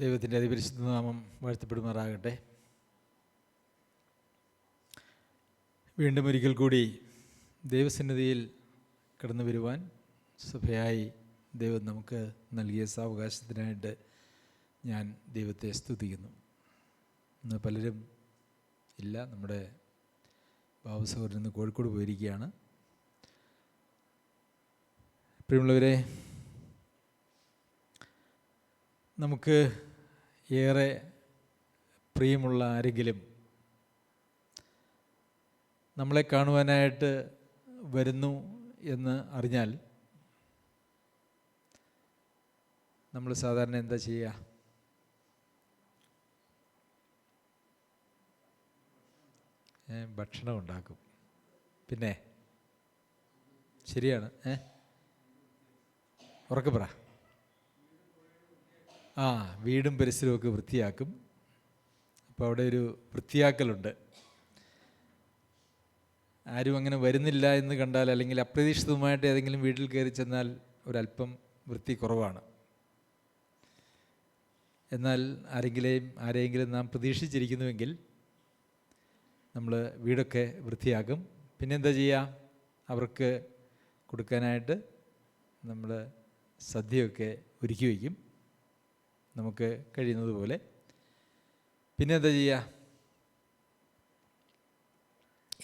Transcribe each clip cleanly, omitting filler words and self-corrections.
ദൈവത്തിൻ്റെ അതിപരിശുദ്ധ നാമം വാഴ്ത്തപ്പെടുമാറാകട്ടെ. വീണ്ടും ഒരിക്കൽ കൂടി ദൈവസന്നിധിയിൽ കടന്നു വരുവാൻ സഭയായി ദൈവം നമുക്ക് നൽകിയ സാവകാശത്തിനായിട്ട് ഞാൻ ദൈവത്തെ സ്തുതിക്കുന്നു. ഇന്ന് പലരും ഇല്ല. നമ്മുടെ ബാബു സഹോദരൻ ഇന്ന് കോഴിക്കോട് പോയിരിക്കുകയാണ്. പ്രിയമുള്ളവരെ, നമുക്ക് ഏറെ പ്രിയമുള്ള ആരെങ്കിലും നമ്മളെ കാണുവാനായിട്ട് വരുന്നു എന്ന് അറിഞ്ഞാൽ നമ്മൾ സാധാരണ എന്താ ചെയ്യുക? ഭക്ഷണം ഉണ്ടാക്കും. പിന്നെ ശരിയാണ്, ഉറക്കെ പറ. വീടും പരിസരമൊക്കെ വൃത്തിയാക്കും. അപ്പോൾ അവിടെ ഒരു വൃത്തിയാക്കലുണ്ട്. ആരും അങ്ങനെ വരുന്നില്ല എന്ന് കണ്ടാൽ, അല്ലെങ്കിൽ അപ്രതീക്ഷിതമായിട്ട് ഏതെങ്കിലും വീട്ടിൽ കയറി ചെന്നാൽ ഒരല്പം വൃത്തി കുറവാണ്. എന്നാൽ ആരെങ്കിലും നാം പ്രതീക്ഷിച്ചിരിക്കുന്നുവെങ്കിൽ നമ്മൾ വീടൊക്കെ വൃത്തിയാക്കും. പിന്നെന്താ ചെയ്യുക? അവർക്ക് കൊടുക്കാനായിട്ട് നമ്മൾ സദ്യയൊക്കെ ഒരുക്കി വയ്ക്കും, നമുക്ക് കഴിയുന്നത് പോലെ. പിന്നെ എന്താ ചെയ്യുക?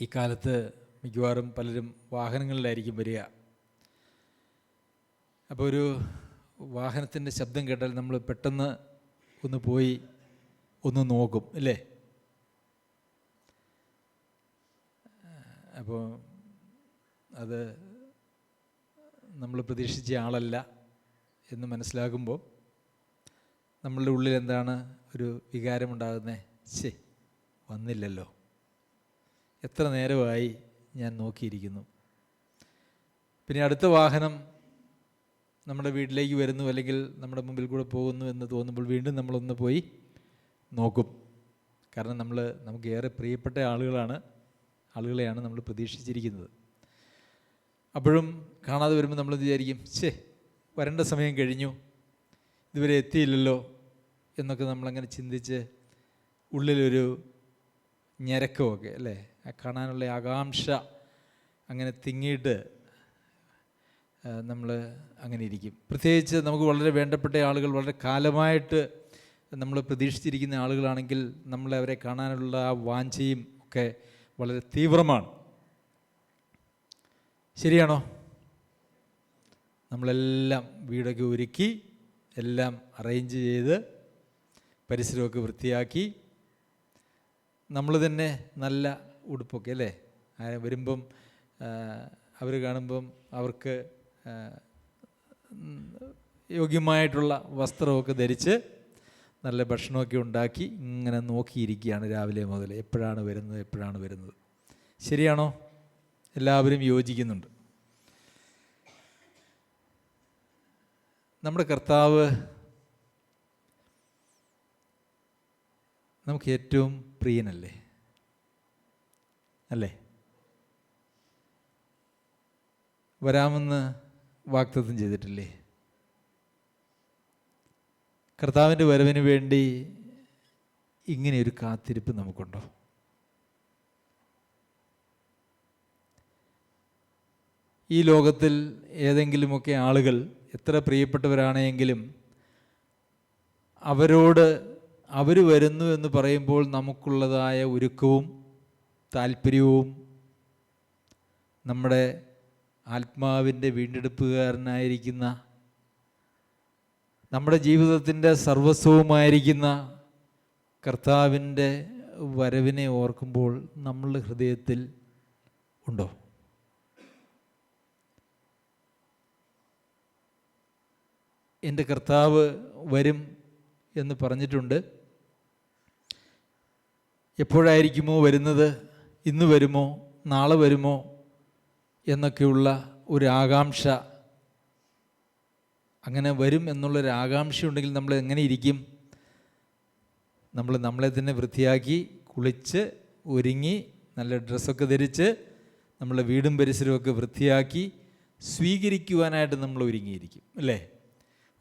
ഈ കാലത്ത് മിക്കവാറും പലരും വാഹനങ്ങളിലായിരിക്കും വരിക. അപ്പോൾ ഒരു വാഹനത്തിൻ്റെ ശബ്ദം കേട്ടാൽ നമ്മൾ പെട്ടെന്ന് ഒന്ന് പോയി ഒന്ന് നോക്കും, അല്ലേ? അപ്പോൾ അത് നമ്മൾ പ്രതീക്ഷിച്ച ആളല്ല എന്ന് മനസ്സിലാകുമ്പോൾ നമ്മളുടെ ഉള്ളിൽ എന്താണ് ഒരു വികാരമുണ്ടാകുന്നത്? ശേ, വന്നില്ലല്ലോ, എത്ര നേരമായി ഞാൻ നോക്കിയിരിക്കുന്നു. പിന്നെ അടുത്ത വാഹനം നമ്മുടെ വീട്ടിലേക്ക് വരുന്നു, അല്ലെങ്കിൽ നമ്മുടെ മുമ്പിൽ കൂടെ പോകുന്നു എന്ന് തോന്നുമ്പോൾ വീണ്ടും നമ്മളൊന്ന് പോയി നോക്കും. കാരണം നമുക്ക് ഏറെ പ്രിയപ്പെട്ട ആളുകളെയാണ് നമ്മൾ പ്രതീക്ഷിച്ചിരിക്കുന്നത്. അപ്പോഴും കാണാതെ വരുമ്പോൾ നമ്മൾ വിചാരിക്കും, ശേ, വരേണ്ട സമയം കഴിഞ്ഞു, ഇതുവരെ എത്തിയില്ലല്ലോ എന്നൊക്കെ നമ്മളങ്ങനെ ചിന്തിച്ച് ഉള്ളിലൊരു ഞരക്കമൊക്കെ, അല്ലേ? കാണാനുള്ള ആകാംക്ഷ അങ്ങനെ തിങ്ങിയിട്ട് നമ്മൾ അങ്ങനെ ഇരിക്കും. പ്രത്യേകിച്ച് നമുക്ക് വളരെ വേണ്ടപ്പെട്ട ആളുകൾ, വളരെ കാലമായിട്ട് നമ്മൾ പ്രതീക്ഷിച്ചിരിക്കുന്ന ആളുകളാണെങ്കിൽ അവരെ കാണാനുള്ള ആ വാഞ്ചയും ഒക്കെ വളരെ തീവ്രമാണ്. ശരിയാണോ? നമ്മളെല്ലാം വീടൊക്കെ ഒരുക്കി, എല്ലാം അറേഞ്ച് ചെയ്ത്, പരിസരമൊക്കെ വൃത്തിയാക്കി, നമ്മൾ തന്നെ നല്ല ഉടുപ്പൊക്കെ, അല്ലേ? വരുമ്പം അവർ കാണുമ്പം അവർക്ക് യോഗ്യമായിട്ടുള്ള വസ്ത്രമൊക്കെ ധരിച്ച് നല്ല ഭക്ഷണമൊക്കെ ഉണ്ടാക്കി ഇങ്ങനെ നോക്കിയിരിക്കുകയാണ് രാവിലെ മുതൽ, എപ്പോഴാണ് വരുന്നത്. ശരിയാണോ? എല്ലാവരും യോജിക്കുന്നുണ്ട്. നമ്മുടെ കർത്താവ് നമുക്ക് ഏറ്റവും പ്രിയനല്ലേ? അല്ലേ? വരാമെന്ന് വാഗ്ദത്തം ചെയ്തിട്ടില്ലേ? കർത്താവിൻ്റെ വരവിന് വേണ്ടി ഇങ്ങനെയൊരു കാത്തിരിപ്പ് നമുക്കുണ്ടോ? ഈ ലോകത്തിൽ ഏതെങ്കിലുമൊക്കെ ആളുകൾ, എത്ര പ്രിയപ്പെട്ടവരാണെങ്കിലും, അവർ വരുന്നു എന്ന് പറയുമ്പോൾ നമുക്കുള്ളതായ ഒരുക്കവും താല്പര്യവും, നമ്മുടെ ആത്മാവിൻ്റെ വീണ്ടെടുപ്പുകാരനായിരിക്കുന്ന, നമ്മുടെ ജീവിതത്തിൻ്റെ സർവസ്വവുമായിരിക്കുന്ന കർത്താവിൻ്റെ വരവിനെ ഓർക്കുമ്പോൾ നമ്മളുടെ ഹൃദയത്തിൽ ഉണ്ടോ? എൻ്റെ കർത്താവ് വരും എന്ന് പറഞ്ഞിട്ടുണ്ട്. എപ്പോഴായിരിക്കുമോ വരുന്നത്? ഇന്ന് വരുമോ, നാളെ വരുമോ എന്നൊക്കെയുള്ള ഒരു ആകാംക്ഷ, അങ്ങനെ വരും എന്നുള്ളൊരു ആകാംക്ഷ ഉണ്ടെങ്കിൽ നമ്മൾ എങ്ങനെ ഇരിക്കും? നമ്മളെ തന്നെ വൃത്തിയാക്കി, കുളിച്ച്, ഒരുങ്ങി, നല്ല ഡ്രസ്സൊക്കെ ധരിച്ച്, നമ്മളെ വീടും പരിസരമൊക്കെ വൃത്തിയാക്കി സ്വീകരിക്കുവാനായിട്ട് നമ്മൾ ഒരുങ്ങിയിരിക്കും, അല്ലേ?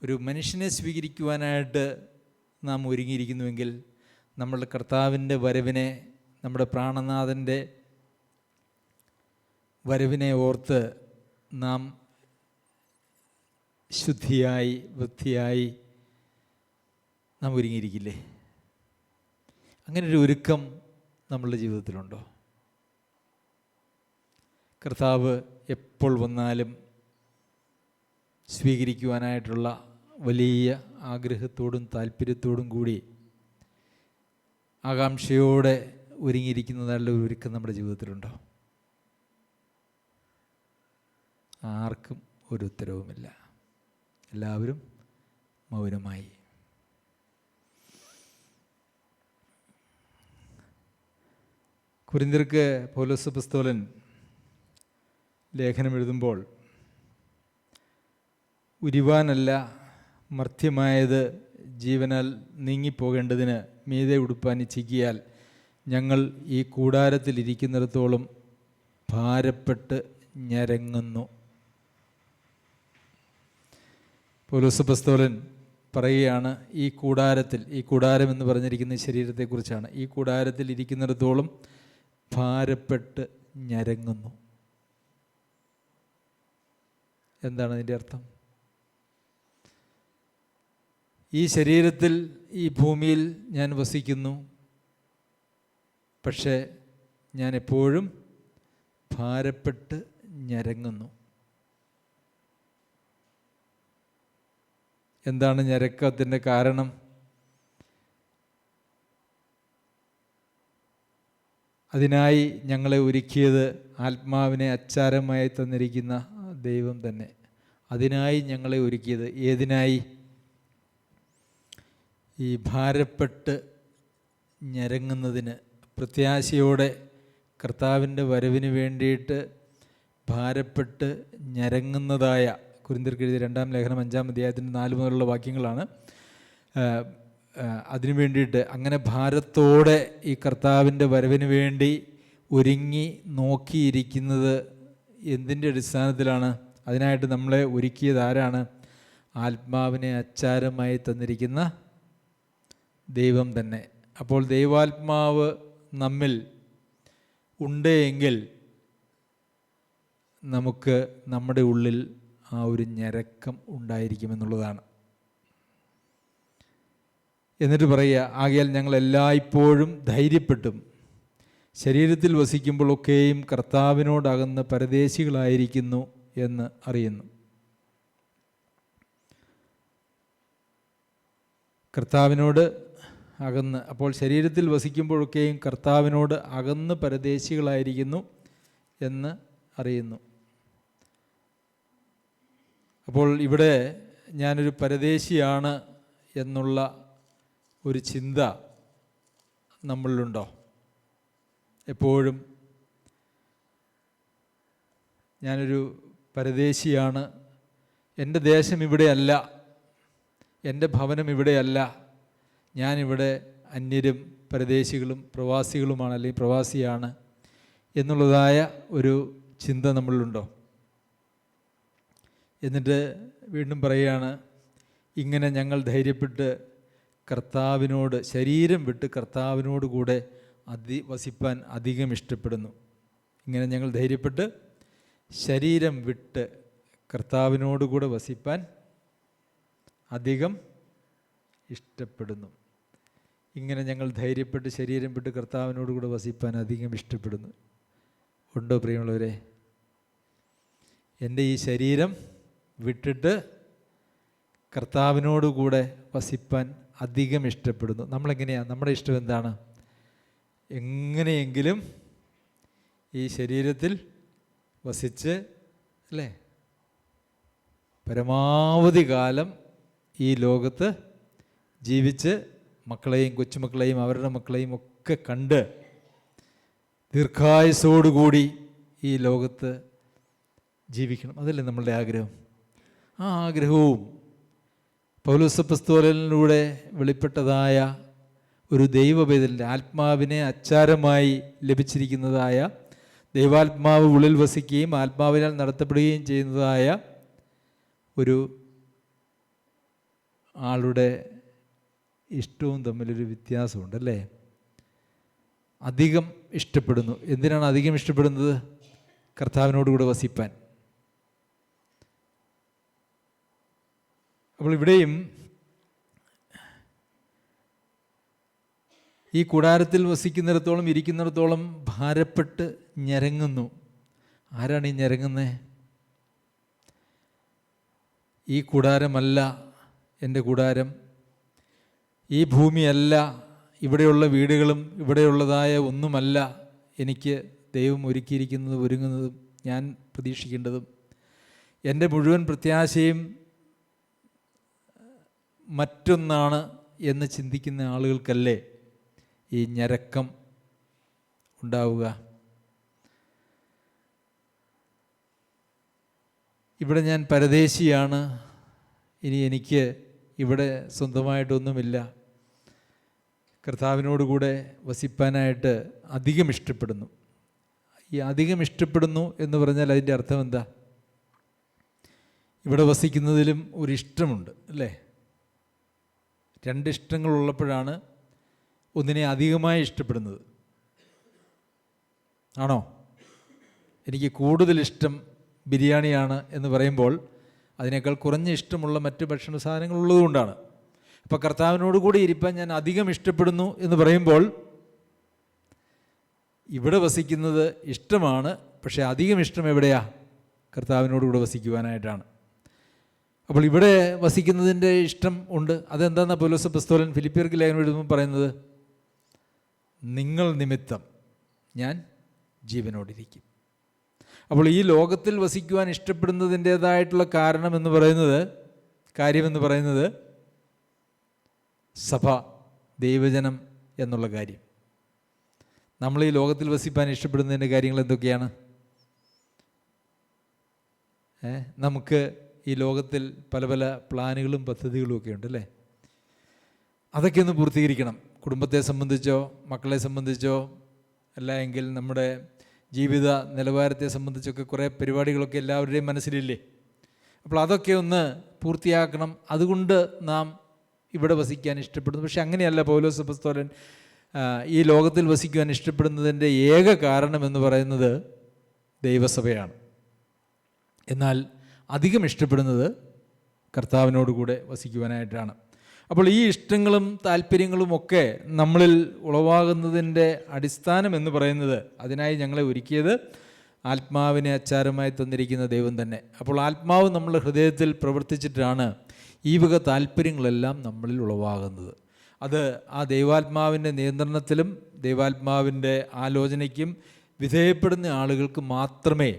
ഒരു മനുഷ്യനെ സ്വീകരിക്കുവാനായിട്ട് നാം ഒരുങ്ങിയിരിക്കുന്നുവെങ്കിൽ നമ്മളുടെ കർത്താവിൻ്റെ വരവിനെ, നമ്മുടെ പ്രാണനാഥൻ്റെ വരവിനെ ഓർത്ത് നാം ശുദ്ധിയായി വൃത്തിയായി നാം ഒരുങ്ങിയിരിക്കില്ലേ? അങ്ങനൊരു ഒരുക്കം നമ്മളുടെ ജീവിതത്തിലുണ്ടോ? കർത്താവ് എപ്പോൾ വന്നാലും സ്വീകരിക്കുവാനായിട്ടുള്ള വലിയ ആഗ്രഹത്തോടും താല്പര്യത്തോടും കൂടി ആകാംക്ഷയോടെ ഒരുങ്ങിയിരിക്കുന്നതായുള്ള ഒരു ഒരുക്കം നമ്മുടെ ജീവിതത്തിലുണ്ടോ? ആർക്കും ഒരു ഉത്തരവുമില്ല. എല്ലാവരും മൗനമായി. കൊരിന്ത്യർക്ക് പൗലോസ് അപ്പോസ്തലൻ ലേഖനം എഴുതുമ്പോൾ, ഉരുവാനല്ല മർത്യമായത് ജീവനാൽ നീങ്ങിപ്പോകേണ്ടതിന് മീതെ ഉടുപ്പാൻ ഇച്ഛിക്കിയാൽ ഞങ്ങൾ ഈ കൂടാരത്തിലിരിക്കുന്നിടത്തോളം ഭാരപ്പെട്ട് ഞരങ്ങുന്നു. പൗലോസ് അപ്പോസ്തലൻ പറയുകയാണ്, ഈ കൂടാരം എന്ന് പറഞ്ഞിരിക്കുന്ന ശരീരത്തെക്കുറിച്ചാണ്. ഈ കൂടാരത്തിൽ ഇരിക്കുന്നിടത്തോളം ഭാരപ്പെട്ട് ഞരങ്ങുന്നു. എന്താണ് അതിൻ്റെ അർത്ഥം? ഈ ശരീരത്തിൽ, ഈ ഭൂമിയിൽ ഞാൻ വസിക്കുന്നു, പക്ഷേ ഞാൻ എപ്പോഴും ഭാരപ്പെട്ട് ഞരങ്ങുന്നു. എന്താണ് ഞരക്കത്തിൻ്റെ കാരണം? അതിനായി ഞങ്ങളെ ഒരുക്കിയത് ആത്മാവിനെ അച്ചാരമായി തന്നിരിക്കുന്ന ദൈവം തന്നെ. അതിനായി ഞങ്ങളെ ഒരുക്കിയത്. ഏതിനായി? ഈ ഭാരപ്പെട്ട് ഞരങ്ങുന്നതിന്, പ്രത്യാശയോടെ കർത്താവിൻ്റെ വരവിന് വേണ്ടിയിട്ട് ഭാരപ്പെട്ട് ഞരങ്ങുന്നതായ, കൊരിന്ത്യർക്ക് എഴുതിയ 2-ാം ലേഖനം 5-ാം അധ്യായത്തിൻ്റെ 4 മുതലുള്ള വാക്യങ്ങളാണ്. അതിനു വേണ്ടിയിട്ട് അങ്ങനെ ഭാരത്തോടെ ഈ കർത്താവിൻ്റെ വരവിന് വേണ്ടി ഒരുങ്ങി നോക്കിയിരിക്കുന്നത് എന്തിൻ്റെ അടിസ്ഥാനത്തിലാണ്? അതിനായിട്ട് നമ്മളെ ഒരുക്കിയത് ആരാണ്? ആത്മാവിനെ അച്ചാരമായി തന്നിരിക്കുന്ന ദൈവം തന്നെ. അപ്പോൾ ദൈവാത്മാവ് നമ്മിൽ ഉണ്ട് എങ്കിൽ നമുക്ക് നമ്മുടെ ഉള്ളിൽ ആ ഒരു ഞരക്കം ഉണ്ടായിരിക്കുമെന്നുള്ളതാണ്. എന്നിട്ട് പറയുക, ആകയാൽ ഞങ്ങൾ എല്ലായ്പ്പോഴും ധൈര്യപ്പെട്ടും ശരീരത്തിൽ വസിക്കുമ്പോഴൊക്കെയും കർത്താവിനോടകന്ന് പരദേശികളായിരിക്കുന്നു എന്ന് അറിയുന്നു. കർത്താവിനോട് അകന്ന്, അപ്പോൾ ശരീരത്തിൽ വസിക്കുമ്പോഴൊക്കെയും കർത്താവിനോട് അകന്ന് പരദേശികളായിരിക്കുന്നു എന്ന് അറിയുന്നു. അപ്പോൾ ഇവിടെ ഞാനൊരു പരദേശിയാണ് എന്നുള്ള ഒരു ചിന്ത നമ്മളിലുണ്ടോ? എപ്പോഴും ഞാനൊരു പരദേശിയാണ്, എൻ്റെ ദേശം ഇവിടെയല്ല, എൻ്റെ ഭവനം ഇവിടെയല്ല, ഞാനിവിടെ അന്യരും പരദേശികളും പ്രവാസികളുമാണ്, അല്ലെങ്കിൽ പ്രവാസിയാണ് എന്നുള്ളതായ ഒരു ചിന്ത നമ്മളിലുണ്ടോ? എന്നിട്ട് വീണ്ടും പറയുകയാണ്, ഇങ്ങനെ ഞങ്ങൾ ധൈര്യപ്പെട്ട് കർത്താവിനോട്, ശരീരം വിട്ട് കർത്താവിനോട് കൂടെ വസിപ്പാൻ അധികം ഇഷ്ടപ്പെടുന്നു. ഇങ്ങനെ ഞങ്ങൾ ധൈര്യപ്പെട്ട് ശരീരം വിട്ട് കർത്താവിനോട് കൂടെ വസിപ്പാൻ അധികം ഇഷ്ടപ്പെടുന്നു. ഇങ്ങനെ ഞങ്ങൾ ധൈര്യപ്പെട്ട് ശരീരം വിട്ട് കർത്താവിനോട് കൂടെ വസിപ്പാൻ അധികം ഇഷ്ടപ്പെടുന്നു. ഉണ്ടോ പ്രിയമുള്ളവരെ? എൻ്റെ ഈ ശരീരം വിട്ടിട്ട് കർത്താവിനോട് കൂടെ വസിപ്പാൻ അധികം ഇഷ്ടപ്പെടുന്നു. നമ്മളെങ്ങനെയാണ്? നമ്മുടെ ഇഷ്ടം എന്താണ്? എങ്ങനെയെങ്കിലും ഈ ശരീരത്തിൽ വസിച്ച്, അല്ലേ, പരമാവധി കാലം ഈ ലോകത്ത് ജീവിച്ച് മക്കളെയും കൊച്ചുമക്കളെയും അവരുടെ മക്കളെയും ഒക്കെ കണ്ട് ദീർഘായുസ്സോടുകൂടി ഈ ലോകത്ത് ജീവിക്കണം. അതല്ലേ നമ്മളുടെ ആഗ്രഹം? ആ ആഗ്രഹവും പൗലോസ് അപ്പോസ്തലനിലൂടെ വെളിപ്പെട്ടതായ ഒരു ദൈവവേദനയുടെ ആത്മാവിനെ അച്ചാരമായി ലഭിച്ചിരിക്കുന്നതായ, ദൈവാത്മാവ് ഉള്ളിൽ വസിക്കുകയും ആത്മാവിനാൽ നടത്തപ്പെടുകയും ചെയ്യുന്നതായ ഒരു ആളുടെ ഇഷ്ടവും തമ്മിലൊരു വ്യത്യാസമുണ്ടല്ലേ? അധികം ഇഷ്ടപ്പെടുന്നു. എന്തിനാണ് അധികം ഇഷ്ടപ്പെടുന്നത്? കർത്താവിനോടുകൂടെ വസിപ്പാൻ. അപ്പോൾ ഇവിടെയും ഈ കൂടാരത്തിൽ വസിക്കുന്നിടത്തോളം ഇരിക്കുന്നിടത്തോളം ഭാരപ്പെട്ട് ഞരങ്ങുന്നു. ആരാണ് ഈ ഞരങ്ങുന്നത്? ഈ കൂടാരമല്ല എൻ്റെ കൂടാരം, ഈ ഭൂമിയല്ല, ഇവിടെയുള്ള വീടുകളും ഇവിടെയുള്ളതായ ഒന്നുമല്ല എനിക്ക് ദൈവം ഒരുക്കിയിരിക്കുന്നതും ഒരുങ്ങുന്നതും ഞാൻ പ്രതീക്ഷിക്കേണ്ടതും. എൻ്റെ മുഴുവൻ പ്രത്യാശയും മറ്റൊന്നാണ് എന്ന് ചിന്തിക്കുന്ന ആളുകൾക്കല്ലേ ഈ ഞരക്കം ഉണ്ടാവുക? ഇവിടെ ഞാൻ പരദേശിയാണ്, ഇനി എനിക്ക് ഇവിടെ സ്വന്തമായിട്ടൊന്നുമില്ല. കർത്താവിനോടുകൂടെ വസിപ്പാനായിട്ട് അധികം ഇഷ്ടപ്പെടുന്നു. ഈ അധികം ഇഷ്ടപ്പെടുന്നു എന്ന് പറഞ്ഞാൽ അതിൻ്റെ അർത്ഥം എന്താ? ഇവിടെ വസിക്കുന്നതിലും ഒരു ഇഷ്ടമുണ്ട് അല്ലേ? രണ്ട് ഇഷ്ടങ്ങളുള്ളപ്പോഴാണ് ഒന്നിനെ അധികമായി ഇഷ്ടപ്പെടുന്നത്. ആണോ? എനിക്ക് കൂടുതൽ ഇഷ്ടം ബിരിയാണിയാണ് എന്ന് പറയുമ്പോൾ അതിനേക്കാൾ കുറഞ്ഞ ഇഷ്ടമുള്ള മറ്റ് ഭക്ഷണ സാധനങ്ങൾ ഉള്ളതുകൊണ്ടാണ്. അപ്പോൾ കർത്താവിനോട് കൂടി ഇരിപ്പാൻ ഞാൻ അധികം ഇഷ്ടപ്പെടുന്നു എന്ന് പറയുമ്പോൾ ഇവിടെ വസിക്കുന്നത് ഇഷ്ടമാണ്, പക്ഷേ അധികം ഇഷ്ടം എവിടെയാ? കർത്താവിനോട് കൂടെ വസിക്കുവാനായിട്ടാണ്. അപ്പോൾ ഇവിടെ വസിക്കുന്നതിൻ്റെ ഇഷ്ടം ഉണ്ട്. അതെന്താണെന്നാണ് പൗലോസ് അപ്പോസ്തലൻ ഫിലിപ്പിയർക്ക് ലേഖനം എഴുതുമ്പോൾ പറയുന്നത്? നിങ്ങൾ നിമിത്തം ഞാൻ ജീവനോടിരിക്കും. അപ്പോൾ ഈ ലോകത്തിൽ വസിക്കുവാൻ ഇഷ്ടപ്പെടുന്നതിൻ്റേതായിട്ടുള്ള കാര്യമെന്ന് പറയുന്നത് സഭ, ദൈവജനം എന്നുള്ള കാര്യം. നമ്മൾ ഈ ലോകത്തിൽ വസിപ്പാൻ ഇഷ്ടപ്പെടുന്നതിൻ്റെ കാര്യങ്ങൾ എന്തൊക്കെയാണ്? നമുക്ക് ഈ ലോകത്തിൽ പല പല പ്ലാനുകളും പദ്ധതികളും ഒക്കെ ഉണ്ട് അല്ലേ? അതൊക്കെ ഒന്ന് പൂർത്തീകരിക്കണം. കുടുംബത്തെ സംബന്ധിച്ചോ മക്കളെ സംബന്ധിച്ചോ അല്ല എങ്കിൽ നമ്മുടെ ജീവിത നിലവാരത്തെ സംബന്ധിച്ചൊക്കെ കുറേ പരിപാടികളൊക്കെ എല്ലാവരുടെയും മനസ്സിലില്ലേ? അപ്പോൾ അതൊക്കെ ഒന്ന് പൂർത്തിയാക്കണം. അതുകൊണ്ട് നാം ഇവിടെ വസിക്കാൻ ഇഷ്ടപ്പെടുന്നു. പക്ഷെ അങ്ങനെയല്ല പൗലോസ് അപ്പോസ്തലൻ ഈ ലോകത്തിൽ വസിക്കുവാൻ ഇഷ്ടപ്പെടുന്നതിൻ്റെ ഏക കാരണം എന്ന് പറയുന്നത് ദൈവസഭയാണ്. എന്നാൽ അധികം ഇഷ്ടപ്പെടുന്നത് കർത്താവിനോടുകൂടെ വസിക്കുവാനായിട്ടാണ്. അപ്പോൾ ഈ ഇഷ്ടങ്ങളും താല്പര്യങ്ങളും ഒക്കെ നമ്മളിൽ ഉളവാകുന്നതിൻ്റെ അടിസ്ഥാനം എന്ന് പറയുന്നത്, അതിനായി ഞങ്ങളെ ഒരുക്കിയത് ആത്മാവിനെ അച്ചാരമായി തന്നിരിക്കുന്ന ദൈവം തന്നെ. അപ്പോൾ ആത്മാവ് നമ്മളുടെ ഹൃദയത്തിൽ പ്രവർത്തിച്ചിട്ടാണ് ഈ വക താല്പര്യങ്ങളെല്ലാം നമ്മളിൽ ഉളവാകുന്നത്. അത് ആ ദൈവാത്മാവിൻ്റെ നിയന്ത്രണത്തിലും ദൈവാത്മാവിൻ്റെ ആലോചനയ്ക്കും വിധേയപ്പെടുന്ന ആളുകൾക്ക് മാത്രമേ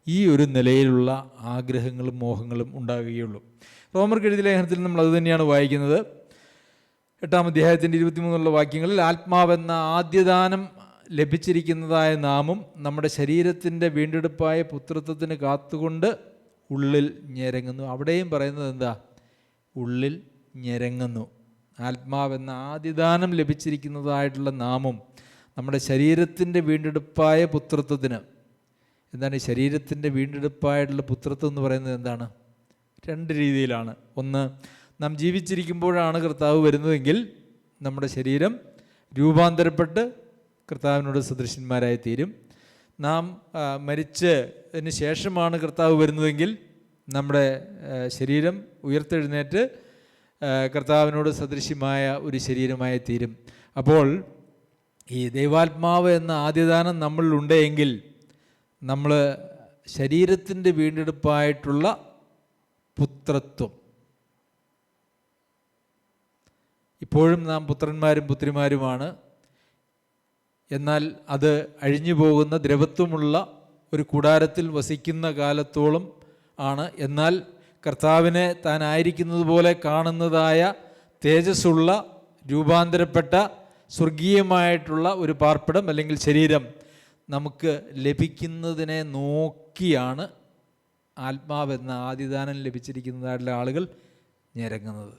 ഈ ഒരു നിലയിലുള്ള ആഗ്രഹങ്ങളും മോഹങ്ങളും ഉണ്ടാകുകയുള്ളൂ. റോമർക്ക് എഴുതിയ ലേഖനത്തിൽ നമ്മൾ അതുതന്നെയാണ് വായിക്കുന്നത്. 8-ാം അധ്യായത്തിൻ്റെ 23 വാക്യങ്ങളിൽ ആത്മാവെന്ന ആദ്യദാനം ലഭിച്ചിരിക്കുന്നതായ നാമും നമ്മുടെ ശരീരത്തിൻ്റെ വീണ്ടെടുപ്പായ പുത്രത്വത്തിന് കാത്തുകൊണ്ട് ഉള്ളിൽ ഞെരങ്ങുന്നു. അവിടെയും പറയുന്നത് എന്താ? ഉള്ളിൽ ഞെരങ്ങുന്നു. ആത്മാവെന്ന ആദ്യദാനം ലഭിച്ചിരിക്കുന്നതായിട്ടുള്ള നാമും നമ്മുടെ ശരീരത്തിൻ്റെ വീണ്ടെടുപ്പായ പുത്രത്വത്തിന്. എന്താണ് ഈ ശരീരത്തിൻ്റെ വീണ്ടെടുപ്പായിട്ടുള്ള പുത്രത്വം എന്ന് പറയുന്നത്? എന്താണ്? രണ്ട് രീതിയിലാണ്. ഒന്ന്, നാം ജീവിച്ചിരിക്കുമ്പോഴാണ് കർത്താവ് വരുന്നതെങ്കിൽ നമ്മുടെ ശരീരം രൂപാന്തരപ്പെട്ട് കർത്താവിനോട് സദൃശന്മാരായി തീരും. നാം മരിച്ചതിന് ശേഷമാണ് കർത്താവ് വരുന്നതെങ്കിൽ നമ്മുടെ ശരീരം ഉയർത്തെഴുന്നേറ്റ് കർത്താവിനോട് സദൃശ്യമായ ഒരു ശരീരമായി തീരും. അപ്പോൾ ഈ ദൈവാത്മാവ് എന്ന ആദ്യദാനം നമ്മളിലുണ്ടെങ്കിൽ നമ്മൾ ശരീരത്തിൻ്റെ വീണ്ടെടുപ്പായിട്ടുള്ള പുത്രത്വം, ഇപ്പോഴും നാം പുത്രന്മാരും പുത്രിമാരുമാണ്. എന്നാൽ അത് അഴിഞ്ഞു പോകുന്ന ദ്രവത്വമുള്ള ഒരു കൂടാരത്തിൽ വസിക്കുന്ന കാലത്തോളം ആണ്. എന്നാൽ കർത്താവിനെ താൻ ആയിരിക്കുന്നത് പോലെ കാണുന്നതായ തേജസ്സുള്ള രൂപാന്തരപ്പെട്ട സ്വർഗീയമായിട്ടുള്ള ഒരു പാർപ്പിടം അല്ലെങ്കിൽ ശരീരം നമുക്ക് ലഭിക്കുന്നതിനെ നോക്കിയാണ് ആത്മാവെന്ന ആദിദാനം ലഭിച്ചിരിക്കുന്നതായിട്ടുള്ള ആളുകൾ ഞെരങ്ങുന്നത്.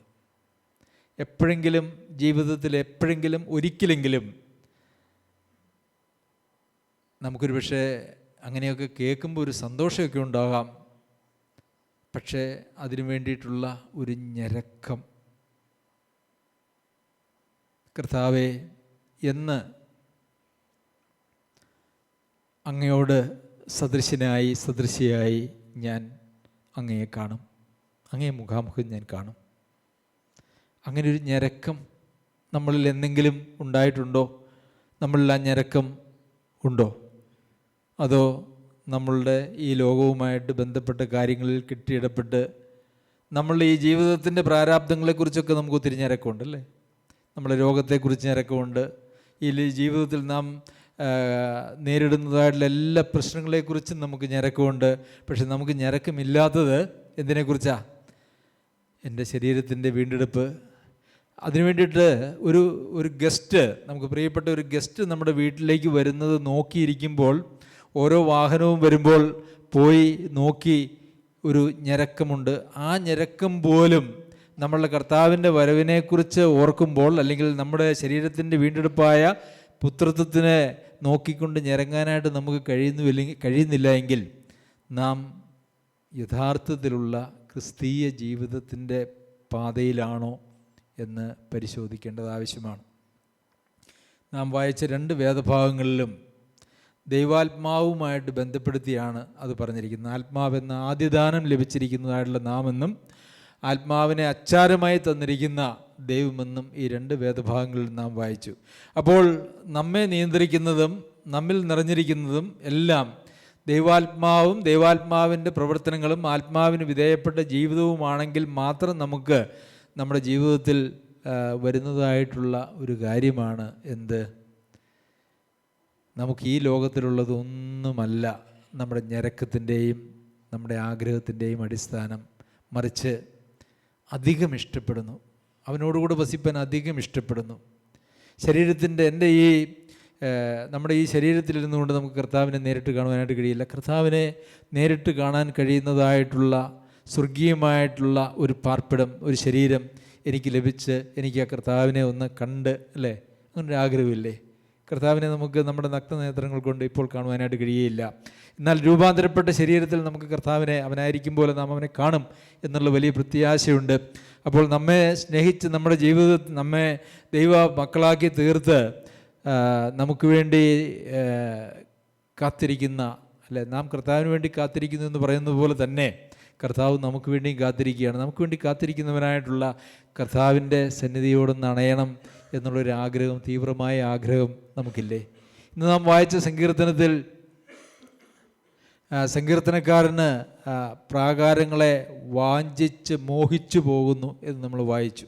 എപ്പോഴെങ്കിലും ജീവിതത്തിൽ ഒരിക്കലെങ്കിലും നമുക്കൊരു പക്ഷേ അങ്ങനെയൊക്കെ കേൾക്കുമ്പോൾ ഒരു സന്തോഷമൊക്കെ ഉണ്ടാകാം. പക്ഷേ അതിനു വേണ്ടിയിട്ടുള്ള ഒരു ഞരക്കം, കർത്താവേ, എന്ന് അങ്ങയോട് സദൃശിയായി ഞാൻ അങ്ങയെ കാണും, അങ്ങയെ മുഖാമുഖം ഞാൻ കാണും. അങ്ങനെ ഒരു ഞരക്കം നമ്മളിൽ എന്തെങ്കിലും ഉണ്ടായിട്ടുണ്ടോ? നമ്മളിൽ ആ ഞരക്കം ഉണ്ടോ? അതോ നമ്മളുടെ ഈ ലോകവുമായിട്ട് ബന്ധപ്പെട്ട കാര്യങ്ങളിൽ കെട്ടിയിടപ്പെട്ട് നമ്മളുടെ ഈ ജീവിതത്തിൻ്റെ പ്രാരാബ്ദങ്ങളെക്കുറിച്ചൊക്കെ നമുക്ക് ഒത്തിരി ഞരക്കമുണ്ടല്ലേ? നമ്മുടെ രോഗത്തെക്കുറിച്ച് ഞരക്കമുണ്ട്. ഈ ജീവിതത്തിൽ നാം നേരിടുന്നതായിട്ടുള്ള എല്ലാ പ്രശ്നങ്ങളെക്കുറിച്ചും നമുക്ക് ഞരക്കമുണ്ട്. പക്ഷെ നമുക്ക് ഞരക്കമില്ലാത്തത് എന്തിനെക്കുറിച്ചാണ്? എൻ്റെ ശരീരത്തിൻ്റെ വീണ്ടെടുപ്പ്. അതിനു വേണ്ടിയിട്ട് ഒരു ഗസ്റ്റ്, നമുക്ക് പ്രിയപ്പെട്ട ഒരു ഗസ്റ്റ് നമ്മുടെ വീട്ടിലേക്ക് വരുന്നത് നോക്കിയിരിക്കുമ്പോൾ, ഓരോ വാഹനവും വരുമ്പോൾ പോയി നോക്കി ഒരു ഞരക്കമുണ്ട്. ആ ഞരക്കം പോലും നമ്മളുടെ കർത്താവിൻ്റെ വരവിനെക്കുറിച്ച് ഓർക്കുമ്പോൾ, അല്ലെങ്കിൽ നമ്മുടെ ശരീരത്തിൻ്റെ വീണ്ടെടുപ്പായ പുത്രത്വത്തിനെ നോക്കിക്കൊണ്ട് ഞരങ്ങാനായിട്ട് നമുക്ക് കഴിയുന്നില്ല എങ്കിൽ നാം യഥാർത്ഥത്തിലുള്ള ക്രിസ്തീയ ജീവിതത്തിൻ്റെ പാതയിലാണോ എന്ന് പരിശോധിക്കേണ്ടത് ആവശ്യമാണ്. നാം വായിച്ച 2 വേദഭാഗങ്ങളിലും ദൈവാത്മാവുമായിട്ട് ബന്ധപ്പെടുത്തിയാണ് അത് പറഞ്ഞിരിക്കുന്നത്. ആത്മാവെന്ന ആദ്യദാനം ലഭിച്ചിരിക്കുന്നതായിട്ടുള്ള നാമെന്നും ആത്മാവിനെ അച്ചാരമായി തന്നിരിക്കുന്ന ദൈവമെന്നും ഈ 2 വേദഭാഗങ്ങളിൽ നാം വായിച്ചു. അപ്പോൾ നമ്മെ നിയന്ത്രിക്കുന്നതും നമ്മിൽ നിറഞ്ഞിരിക്കുന്നതും എല്ലാം ദൈവാത്മാവും ദൈവാത്മാവിൻ്റെ പ്രവർത്തനങ്ങളും ആത്മാവിന് വിധേയപ്പെട്ട ജീവിതവുമാണെങ്കിൽ മാത്രം നമുക്ക് നമ്മുടെ ജീവിതത്തിൽ വരുന്നതായിട്ടുള്ള ഒരു കാര്യമാണ് എന്ത്? നമുക്ക് ഈ ലോകത്തിലുള്ളതൊന്നുമല്ല നമ്മുടെ ഞരക്കത്തിൻ്റെയും നമ്മുടെ ആഗ്രഹത്തിൻ്റെയും അടിസ്ഥാനം. മറിച്ച് അധികം ഇഷ്ടപ്പെടുന്നു, അവനോടുകൂടെ വസിപ്പാൻ അധികം ഇഷ്ടപ്പെടുന്നു. ശരീരത്തിൻ്റെ നമ്മുടെ ഈ ശരീരത്തിലിരുന്നു കൊണ്ട് നമുക്ക് കർത്താവിനെ നേരിട്ട് കാണുവാനായിട്ട് കഴിയില്ല. കർത്താവിനെ നേരിട്ട് കാണാൻ കഴിയുന്നതായിട്ടുള്ള സ്വർഗീയമായിട്ടുള്ള ഒരു പാർപ്പിടം, ഒരു ശരീരം എനിക്ക് ലഭിച്ച് എനിക്ക് ആ കർത്താവിനെ ഒന്ന് കണ്ട്, അല്ലേ, അങ്ങനൊരു ആഗ്രഹമില്ലേ? കർത്താവിനെ നമുക്ക് നമ്മുടെ നഗ്നനേത്രങ്ങൾ കൊണ്ട് ഇപ്പോൾ കാണുവാനായിട്ട് കഴിയുകയില്ല. എന്നാൽ രൂപാന്തരപ്പെട്ട ശരീരത്തിൽ നമുക്ക് കർത്താവിനെ അവനായിരിക്കും പോലെ നാം അവനെ കാണും എന്നുള്ള വലിയ പ്രത്യാശയുണ്ട്. അപ്പോൾ നമ്മെ സ്നേഹിച്ച് നമ്മുടെ ജീവിതത്തിൽ നമ്മെ ദൈവ മക്കളാക്കി തീർത്ത് നമുക്ക് വേണ്ടി കാത്തിരിക്കുന്ന, അല്ലേ, നാം കർത്താവിന് വേണ്ടി കാത്തിരിക്കുന്നു എന്ന് പറയുന്നത് പോലെ തന്നെ കർത്താവ് നമുക്ക് വേണ്ടിയും കാത്തിരിക്കുകയാണ്. നമുക്ക് വേണ്ടി കാത്തിരിക്കുന്നവനായിട്ടുള്ള കർത്താവിൻ്റെ സന്നിധിയോടൊന്ന് അണയണം എന്നുള്ളൊരു ആഗ്രഹം, തീവ്രമായ ആഗ്രഹം നമുക്കില്ലേ? ഇന്ന് നാം വായിച്ച സങ്കീർത്തനത്തിൽ സങ്കീർത്തനക്കാരന് പ്രാകാരങ്ങളെ വാഞ്ചിച്ച് മോഹിച്ചു പോകുന്നു എന്ന് നമ്മൾ വായിച്ചു.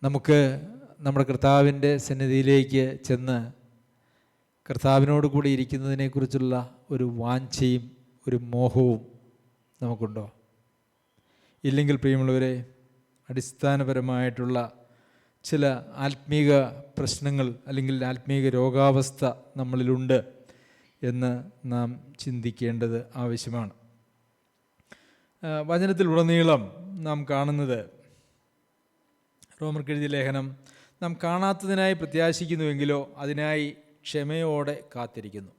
നമുക്ക് നമ്മുടെ കർത്താവിൻ്റെ സന്നിധിയിലേക്ക് ചെന്ന് കർത്താവിനോട് കൂടി ഇരിക്കുന്നതിനെക്കുറിച്ചുള്ള ഒരു വാഞ്ചയും ഒരു മോഹവും നമുക്കുണ്ടോ? ഇല്ലെങ്കിൽ പ്രിയമുള്ളവരെ, അടിസ്ഥാനപരമായിട്ടുള്ള ചില ആത്മീക പ്രശ്നങ്ങൾ അല്ലെങ്കിൽ ആത്മീക രോഗാവസ്ഥ നമ്മളിലുണ്ട് എന്ന് നാം ചിന്തിക്കേണ്ടത് ആവശ്യമാണ്. വചനത്തിലുടനീളം നാം കാണുന്നത്, റോമർക്കെഴുതിയ ലേഖനം, നാം കാണാത്തതിനായി പ്രത്യാശിക്കുന്നുവെങ്കിലോ അതിനായി ക്ഷമയോടെ കാത്തിരിക്കുന്നു.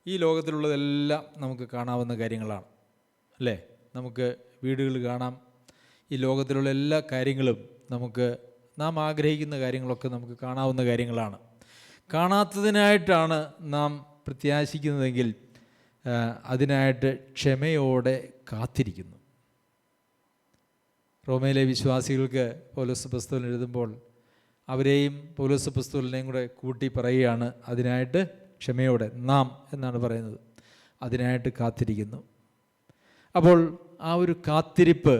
ഈ ലോകത്തിലുള്ളതെല്ലാം നമുക്ക് കാണാവുന്ന കാര്യങ്ങളാണ്, അല്ലേ? നമുക്ക് വീടുകൾ കാണാം. ഈ ലോകത്തിലുള്ള എല്ലാ കാര്യങ്ങളും നമുക്ക്, നാം ആഗ്രഹിക്കുന്ന കാര്യങ്ങളൊക്കെ നമുക്ക് കാണാവുന്ന കാര്യങ്ങളാണ്. കാണാത്തതിനായിട്ടാണ് നാം പ്രത്യാശിക്കുന്നതെങ്കിൽ അതിനായിട്ട് ക്ഷമയോടെ കാത്തിരിക്കുന്നു. റോമയിലെ വിശ്വാസികൾക്ക് പൗലോസ് അപ്പോസ്തലൻ എഴുതുമ്പോൾ അവരെയും പൗലോസ് അപ്പോസ്തലനെയും കൂടെ കൂട്ടി പറയുകയാണ്, അതിനായിട്ട് ക്ഷമയോടെ, നാം എന്നാണ് പറയുന്നത്, അതിനായിട്ട് കാത്തിരിക്കുന്നു. അപ്പോൾ ആ ഒരു കാത്തിരിപ്പ്,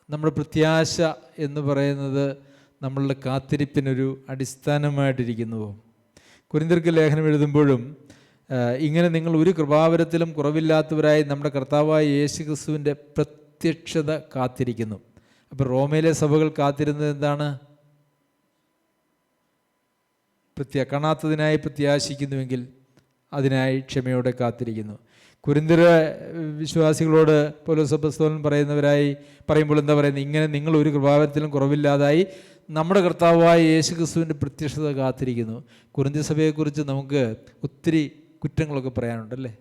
നമ്മുടെ പ്രത്യാശ എന്ന് പറയുന്നത് നമ്മളുടെ കാത്തിരിപ്പിനൊരു അടിസ്ഥാനമായിട്ടിരിക്കുന്നുവോ? കൊരിന്ത്യർക്ക് ലേഖനം എഴുതുമ്പോഴും ഇങ്ങനെ നിങ്ങൾ ഒരു കൃപാവരത്തിലും കുറവില്ലാത്തവരായി നമ്മുടെ കർത്താവായ യേശു ക്രിസ്തുവിൻ്റെ പ്രത്യക്ഷത കാത്തിരിക്കുന്നു. അപ്പോൾ റോമയിലെ സഭകൾ കാത്തിരുന്നത് എന്താണ്? കാണാത്തതിനായി പ്രത്യാശിക്കുന്നുവെങ്കിൽ അതിനായി ക്ഷമയോടെ കാത്തിരിക്കുന്നു. കൊരിന്ത്യർ വിശ്വാസികളോട് പൗലോസ് അപ്പോസ്തലൻ പറയുമ്പോൾ എന്താ പറയുന്നത്? ഇങ്ങനെ നിങ്ങൾ ഒരു കൃപാവരത്തിലും കുറവില്ലാതായി നമ്മുടെ കർത്താവായ യേശു ക്രിസ്തുവിൻ്റെ പ്രത്യക്ഷത കാത്തിരിക്കുന്നു. കൊരിന്ത്യ സഭയെക്കുറിച്ച് നമുക്ക് ഒത്തിരി കുറ്റങ്ങളൊക്കെ പറയാനുണ്ടല്ലേ?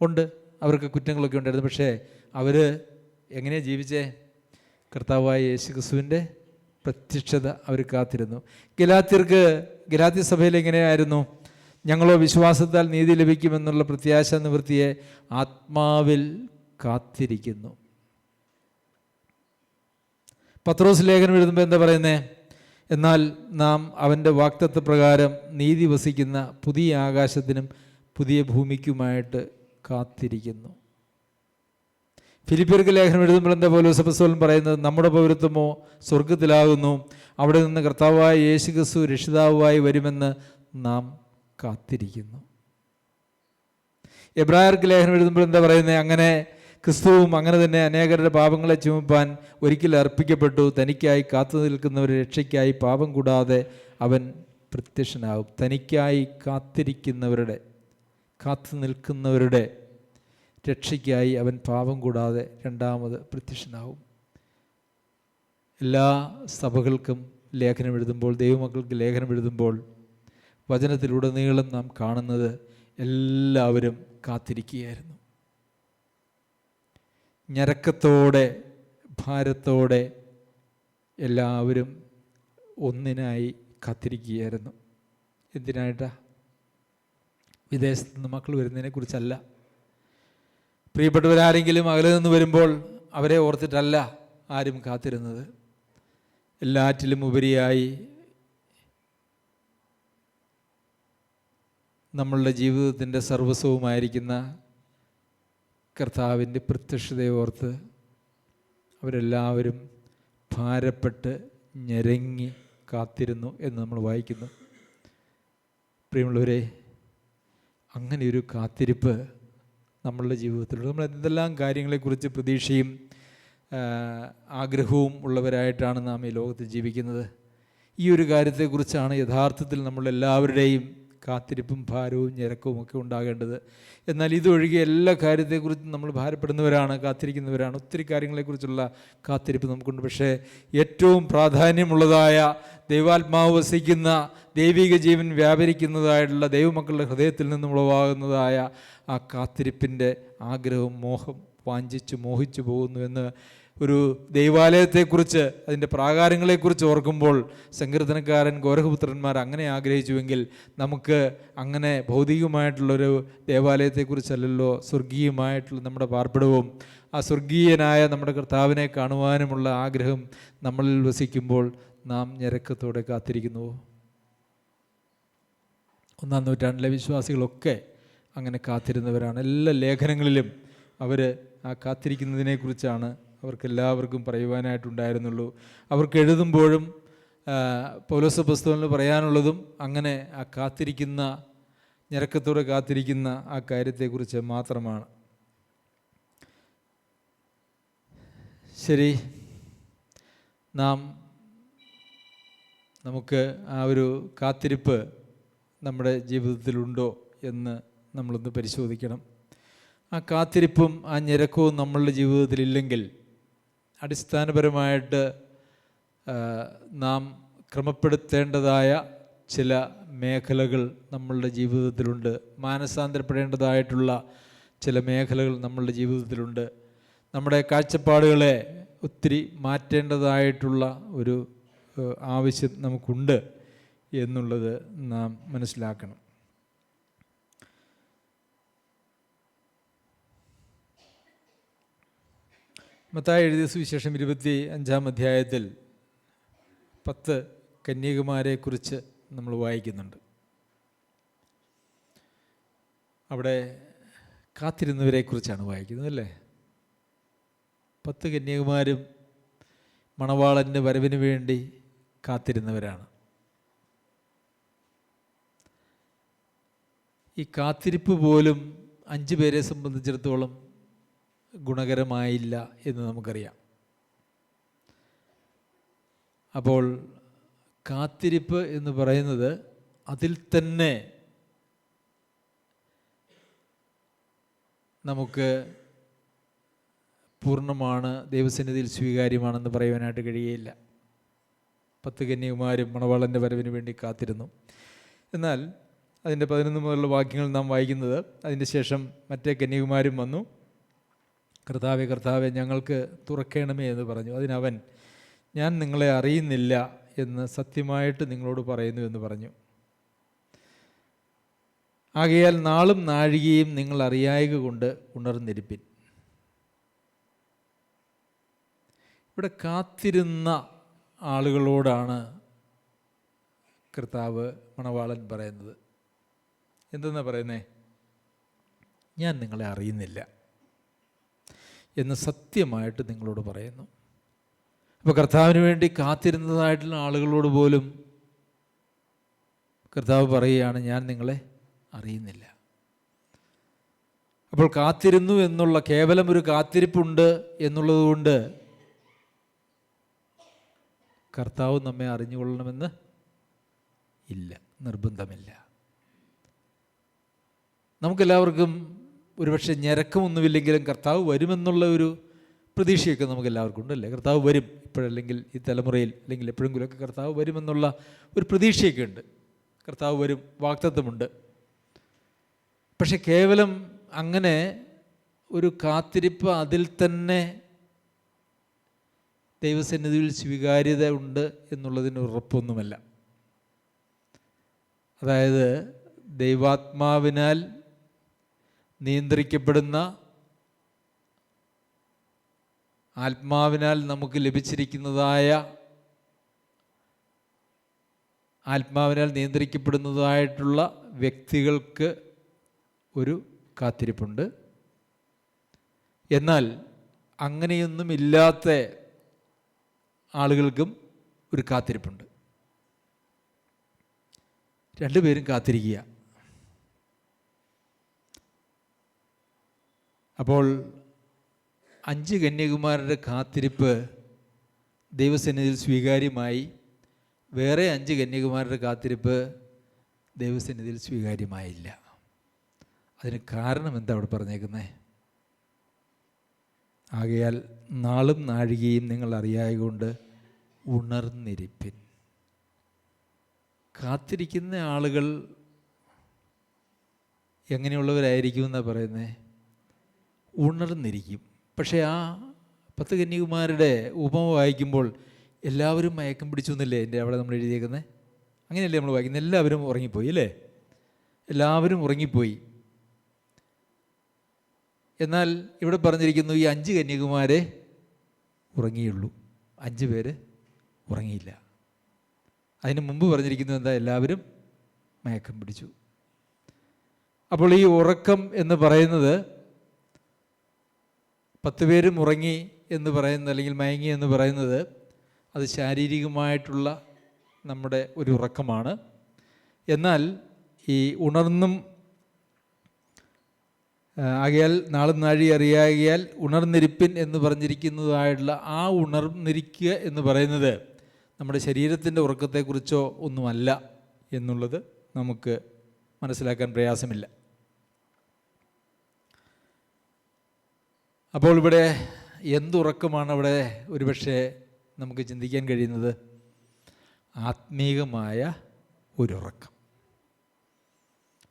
ഉണ്ട്, അവർക്ക് കുറ്റങ്ങളൊക്കെ ഉണ്ടായിരുന്നു. പക്ഷേ അവർ എങ്ങനെയാണ് ജീവിച്ചേ? കർത്താവായ യേശുക്രിസ്തുവിൻ്റെ പ്രത്യക്ഷത അവർ കാത്തിരുന്നു. ഗലാത്യ സഭയിൽ എങ്ങനെയായിരുന്നു? ഞങ്ങളോ വിശ്വാസത്താൽ നീതി ലഭിക്കുമെന്നുള്ള പ്രത്യാശ നിവൃത്തിയെ ആത്മാവിൽ കാത്തിരിക്കുന്നു. പത്രോസ് ലേഖനം എഴുതുമ്പോൾ എന്താ പറയുന്നത്? എന്നാൽ നാം അവൻ്റെ വാഗ്ദത്ത പ്രകാരം നീതി വസിക്കുന്ന പുതിയ ആകാശത്തിനും പുതിയ ഭൂമിക്കുമായിട്ട് കാത്തിരിക്കുന്നു. ഫിലിപ്പിയർക്ക് ലേഖനം എഴുതുമ്പോൾ എന്താ പൗലോസ് അപ്പോസ്തലൻ പറയുന്നത്? നമ്മുടെ പൗരത്വമോ സ്വർഗത്തിലാകുന്നു, അവിടെ നിന്ന് കർത്താവായ യേശുക്രിസ്തു രക്ഷിതാവായി വരുമെന്ന് നാം കാത്തിരിക്കുന്നു. എബ്രായർക്ക് ലേഖനം എഴുതുമ്പോൾ എന്താ പറയുന്നത്? അങ്ങനെ ക്രിസ്തുവും അങ്ങനെ തന്നെ അനേകരുടെ പാപങ്ങളെ ചുമപ്പാൻ ഒരിക്കൽ അർപ്പിക്കപ്പെട്ടു. തനിക്കായി കാത്തു നിൽക്കുന്നവരുടെ രക്ഷയ്ക്കായി പാപം കൂടാതെ അവൻ പ്രത്യക്ഷനാകും. തനിക്കായി കാത്തു നിൽക്കുന്നവരുടെ രക്ഷയ്ക്കായി അവൻ പാപം കൂടാതെ രണ്ടാമത് പ്രത്യക്ഷനാകും. എല്ലാ സഭകൾക്കും ലേഖനം എഴുതുമ്പോൾ, ദൈവമക്കൾക്ക് ലേഖനം എഴുതുമ്പോൾ വചനത്തിലുടനീളം നാം കാണുന്നത് എല്ലാവരും കാത്തിരിക്കുകയായിരുന്നു. ഞരക്കത്തോടെ, ഭാരത്തോടെ എല്ലാവരും ഒന്നിനായി കാത്തിരിക്കുകയായിരുന്നു. എന്തിനായിട്ടാ? വിദേശത്ത് നിന്ന് മക്കൾ വരുന്നതിനെക്കുറിച്ചല്ല. പ്രിയപ്പെട്ടവരാരെങ്കിലും അകലെ നിന്ന് വരുമ്പോൾ അവരെ ഓർത്തിട്ടല്ല ആരും കാത്തിരുന്നത്. എല്ലാറ്റിലും ഉപരിയായി നമ്മളുടെ ജീവിതത്തിൻ്റെ സർവസ്വവുമായിരിക്കുന്ന കർത്താവിൻ്റെ പ്രത്യക്ഷതയെ ഓർത്ത് അവരെല്ലാവരും ഭാരപ്പെട്ട് ഞെരങ്ങി കാത്തിരുന്നു എന്ന് നമ്മൾ വായിക്കുന്നു. പ്രിയമുള്ളവരെ, അങ്ങനെയൊരു കാത്തിരിപ്പ് നമ്മളുടെ ജീവിതത്തിലുണ്ട്. നമ്മൾ എന്തെല്ലാം കാര്യങ്ങളെക്കുറിച്ച് പ്രതീക്ഷയും ആഗ്രഹവും ഉള്ളവരായിട്ടാണ് നാം ഈ ലോകത്ത് ജീവിക്കുന്നത്. ഈ ഒരു കാര്യത്തെക്കുറിച്ചാണ് യഥാർത്ഥത്തിൽ നമ്മളെല്ലാവരുടെയും കാത്തിരിപ്പും ഭാരവും ഞെരക്കവും ഒക്കെ ഉണ്ടാകേണ്ടത്. എന്നാൽ ഇതൊഴികെ എല്ലാ കാര്യത്തെക്കുറിച്ചും നമ്മൾ ഭാരപ്പെടുന്നവരാണ്, കാത്തിരിക്കുന്നവരാണ്. ഒത്തിരി കാര്യങ്ങളെക്കുറിച്ചുള്ള കാത്തിരിപ്പ് നമുക്കുണ്ട്. പക്ഷേ ഏറ്റവും പ്രാധാന്യമുള്ളതായ ദൈവാത്മാവ് വസിക്കുന്ന, ദൈവിക ജീവൻ വ്യാപരിക്കുന്നതായിട്ടുള്ള ദൈവമക്കളുടെ ഹൃദയത്തിൽ നിന്നും ഉളവാകുന്നതായ ആ കാത്തിരിപ്പിൻ്റെ ആഗ്രഹവും മോഹം വാഞ്ചിച്ച് മോഹിച്ചു പോകുന്നു എന്ന് ഒരു ദൈവാലയത്തെക്കുറിച്ച്, അതിൻ്റെ പ്രാകാരങ്ങളെക്കുറിച്ച് ഓർക്കുമ്പോൾ സങ്കീർത്തനക്കാരൻ കോരഹപുത്രന്മാർ അങ്ങനെ ആഗ്രഹിച്ചുവെങ്കിൽ നമുക്ക് അങ്ങനെ ഭൗതികമായിട്ടുള്ളൊരു ദേവാലയത്തെക്കുറിച്ചല്ലല്ലോ സ്വർഗീയമായിട്ടുള്ള നമ്മുടെ പാർപ്പിടവും ആ സ്വർഗീയനായ നമ്മുടെ കർത്താവിനെ കാണുവാനുമുള്ള ആഗ്രഹം നമ്മളിൽ വസിക്കുമ്പോൾ നാം ഞരക്കത്തോടെ കാത്തിരിക്കുന്നു. 1-ാം നൂറ്റാണ്ടിലെ വിശ്വാസികളൊക്കെ അങ്ങനെ കാത്തിരുന്നവരാണ്. എല്ലാ ലേഖനങ്ങളിലും അവർ ആ കാത്തിരിക്കുന്നതിനെക്കുറിച്ചാണ് അവർക്കെല്ലാവർക്കും പറയുവാനായിട്ടുണ്ടായിരുന്നുള്ളൂ. അവർക്ക് എഴുതുമ്പോഴും പൗലോസ് അപ്പോസ്തലന് പറയാനുള്ളതും അങ്ങനെ ആ കാത്തിരിക്കുന്ന, ഞരക്കത്തോടെ കാത്തിരിക്കുന്ന ആ കാര്യത്തെക്കുറിച്ച് മാത്രമാണ്. ശരി, നമുക്ക് ആ ഒരു കാത്തിരിപ്പ് നമ്മുടെ ജീവിതത്തിലുണ്ടോ എന്ന് നമ്മളൊന്ന് പരിശോധിക്കണം. ആ കാത്തിരിപ്പും ആ ഞരക്കവും നമ്മളുടെ ജീവിതത്തിലില്ലെങ്കിൽ അടിസ്ഥാനപരമായിട്ട് നാം ക്രമപ്പെടുത്തേണ്ടതായ ചില മേഖലകൾ നമ്മളുടെ ജീവിതത്തിലുണ്ട്. മാനസാന്തരപ്പെടേണ്ടതായിട്ടുള്ള ചില മേഖലകൾ നമ്മളുടെ ജീവിതത്തിലുണ്ട്. നമ്മുടെ കാഴ്ചപ്പാടുകളെ ഒത്തിരി മാറ്റേണ്ടതായിട്ടുള്ള ഒരു ആവശ്യം നമുക്കുണ്ട് എന്നുള്ളത് നാം മനസ്സിലാക്കണം. മത്തായി എഴുതിയ സുവിശേഷം 25-ാം അധ്യായത്തിൽ 10 കന്യകമാരെക്കുറിച്ച് നമ്മൾ വായിക്കുന്നുണ്ട്. അവിടെ കാത്തിരുന്നവരെക്കുറിച്ചാണ് വായിക്കുന്നത്, അല്ലേ? 10 കന്യകമാരും മണവാളൻ്റെ വരവിന് വേണ്ടി കാത്തിരുന്നവരാണ്. ഈ കാത്തിരിപ്പ് പോലും 5 പേരെ സംബന്ധിച്ചിടത്തോളം ഗുണകരമായില്ല എന്ന് നമുക്കറിയാം. അപ്പോൾ കാത്തിരിപ്പ് എന്ന് പറയുന്നത് അതിൽ തന്നെ നമുക്ക് പൂർണ്ണമാണ്, ദൈവസന്നിധിയിൽ സ്വീകാര്യമാണെന്ന് പറയുവാനായിട്ട് കഴിയുകയില്ല. 10 കന്യകുമാരും മണവാളൻ്റെ വരവിന് വേണ്ടി കാത്തിരുന്നു. എന്നാൽ അതിൻ്റെ 11 മുതലുള്ള വാക്യങ്ങൾ നാം വായിക്കുന്നത്, അതിൻ്റെ ശേഷം മറ്റേ കന്യകുമാരും വന്നു, കർത്താവെ കർത്താവെ ഞങ്ങൾക്ക് തുറക്കണമേ എന്ന് പറഞ്ഞു. അതിനവൻ, ഞാൻ നിങ്ങളെ അറിയുന്നില്ല എന്ന് സത്യമായിട്ട് നിങ്ങളോട് പറയുന്നു എന്ന് പറഞ്ഞു. ആകയാൽ നാളും നാഴികയും നിങ്ങൾ അറിയായക കൊണ്ട് ഉണർന്നിരിപ്പിൻ. ഇവിടെ കാത്തിരുന്ന ആളുകളോടാണ് കർത്താവ് മണവാളൻ പറയുന്നത്. എന്തെന്നാ പറയുന്നേ? ഞാൻ നിങ്ങളെ അറിയുന്നില്ല എന്ന് സത്യമായിട്ട് നിങ്ങളോട് പറയുന്നു. അപ്പോൾ കർത്താവിന് വേണ്ടി കാത്തിരുന്നതായിട്ടുള്ള ആളുകളോട് പോലും കർത്താവ് പറയുകയാണ്, ഞാൻ നിങ്ങളെ അറിയുന്നില്ല. അപ്പോൾ കാത്തിരുന്നു എന്നുള്ള കേവലം ഒരു കാത്തിരിപ്പുണ്ട് എന്നുള്ളത് കൊണ്ട് കർത്താവ് നമ്മെ അറിഞ്ഞുകൊള്ളണമെന്ന് ഇല്ല, നിർബന്ധമില്ല. നമുക്കെല്ലാവർക്കും ഒരുപക്ഷെ ഞരക്കമൊന്നുമില്ലെങ്കിലും കർത്താവ് വരുമെന്നുള്ള ഒരു പ്രതീക്ഷയൊക്കെ നമുക്കെല്ലാവർക്കും ഉണ്ടല്ലേ? കർത്താവ് വരും, ഇപ്പോഴല്ലെങ്കിൽ ഈ തലമുറയിൽ അല്ലെങ്കിൽ എപ്പോഴെങ്കിലുമൊക്കെ കർത്താവ് വരുമെന്നുള്ള ഒരു പ്രതീക്ഷയൊക്കെ ഉണ്ട്. കർത്താവ് വരും, വാഗ്ദത്തമുണ്ട്. പക്ഷെ കേവലം അങ്ങനെ ഒരു കാത്തിരിപ്പ് അതിൽ തന്നെ ദൈവസന്നിധിയിൽ സ്വീകാര്യത ഉണ്ട് എന്നുള്ളതിന് ഉറപ്പൊന്നുമല്ല. അതായത് ദൈവാത്മാവിനാൽ നിയന്ത്രിക്കപ്പെടുന്ന, ആത്മാവിനാൽ നമുക്ക് ലഭിച്ചിരിക്കുന്നതായ, ആത്മാവിനാൽ നിയന്ത്രിക്കപ്പെടുന്നതായിട്ടുള്ള വ്യക്തികൾക്ക് ഒരു കാത്തിരിപ്പുണ്ട്. എന്നാൽ അങ്ങനെയൊന്നുമില്ലാത്ത ആളുകൾക്കും ഒരു കാത്തിരിപ്പുണ്ട്. രണ്ടുപേരും കാത്തിരിക്കുക. അപ്പോൾ 5 കന്യകുമാരുടെ കാത്തിരിപ്പ് ദൈവസന്നിധിയിൽ സ്വീകാര്യമായി. വേറെ 5 കന്യകുമാരുടെ കാത്തിരിപ്പ് ദൈവസന്നിധിയിൽ സ്വീകാര്യമായില്ല. അതിന് കാരണം എന്താ അവിടെ പറഞ്ഞേക്കുന്നത്? ആകയാൽ നാളും നാഴികയും നിങ്ങൾ അറിയായതുകൊണ്ട് ഉണർന്നിരിപ്പിൻ. കാത്തിരിക്കുന്ന ആളുകൾ എങ്ങനെയുള്ളവരായിരിക്കും എന്നാണ് പറയുന്നത്? ഉണർന്നിരിക്കും. പക്ഷേ ആ 10 കന്യകുമാരുടെ ഉപമ വായിക്കുമ്പോൾ എല്ലാവരും മയക്കം പിടിച്ചു എന്നല്ലേ എൻ്റെ അവിടെ നമ്മൾ എഴുതിയേക്കുന്നത്? അങ്ങനെയല്ലേ നമ്മൾ വായിക്കുന്നത്? എല്ലാവരും ഉറങ്ങിപ്പോയി അല്ലേ? എല്ലാവരും ഉറങ്ങിപ്പോയി. എന്നാൽ ഇവിടെ പറഞ്ഞിരിക്കുന്നു ഈ 5 കന്യകുമാരെ ഉറങ്ങിയുള്ളൂ, 5 പേര് ഉറങ്ങിയില്ല. അതിന് മുമ്പ് പറഞ്ഞിരിക്കുന്നത് എന്താ? എല്ലാവരും മയക്കം പിടിച്ചു. അപ്പോൾ ഈ ഉറക്കം എന്ന് പറയുന്നത് 10 പേരും ഉറങ്ങി എന്ന് പറയുന്നത്, അല്ലെങ്കിൽ മയങ്ങി എന്ന് പറയുന്നത്, അത് ശാരീരികമായിട്ടുള്ള നമ്മുടെ ഒരു ഉറക്കമാണ്. എന്നാൽ ഈ ഉണർന്നും ആകയാൽ നാളും നാഴി അറിയാകിയാൽ ഉണർന്നിരിപ്പിൻ എന്ന് പറഞ്ഞിരിക്കുന്നതായിട്ടുള്ള ആ ഉണർന്നിരിക്കുക എന്ന് പറയുന്നത് നമ്മുടെ ശരീരത്തിൻ്റെ ഉറക്കത്തെക്കുറിച്ചോ ഒന്നുമല്ല എന്നുള്ളത് നമുക്ക് മനസ്സിലാക്കാൻ പ്രയാസമില്ല. അപ്പോൾ ഇവിടെ എന്തുറക്കമാണ് അവിടെ ഒരുപക്ഷെ നമുക്ക് ചിന്തിക്കാൻ കഴിയുന്നത്? ആത്മീകമായ ഒരുറക്കം.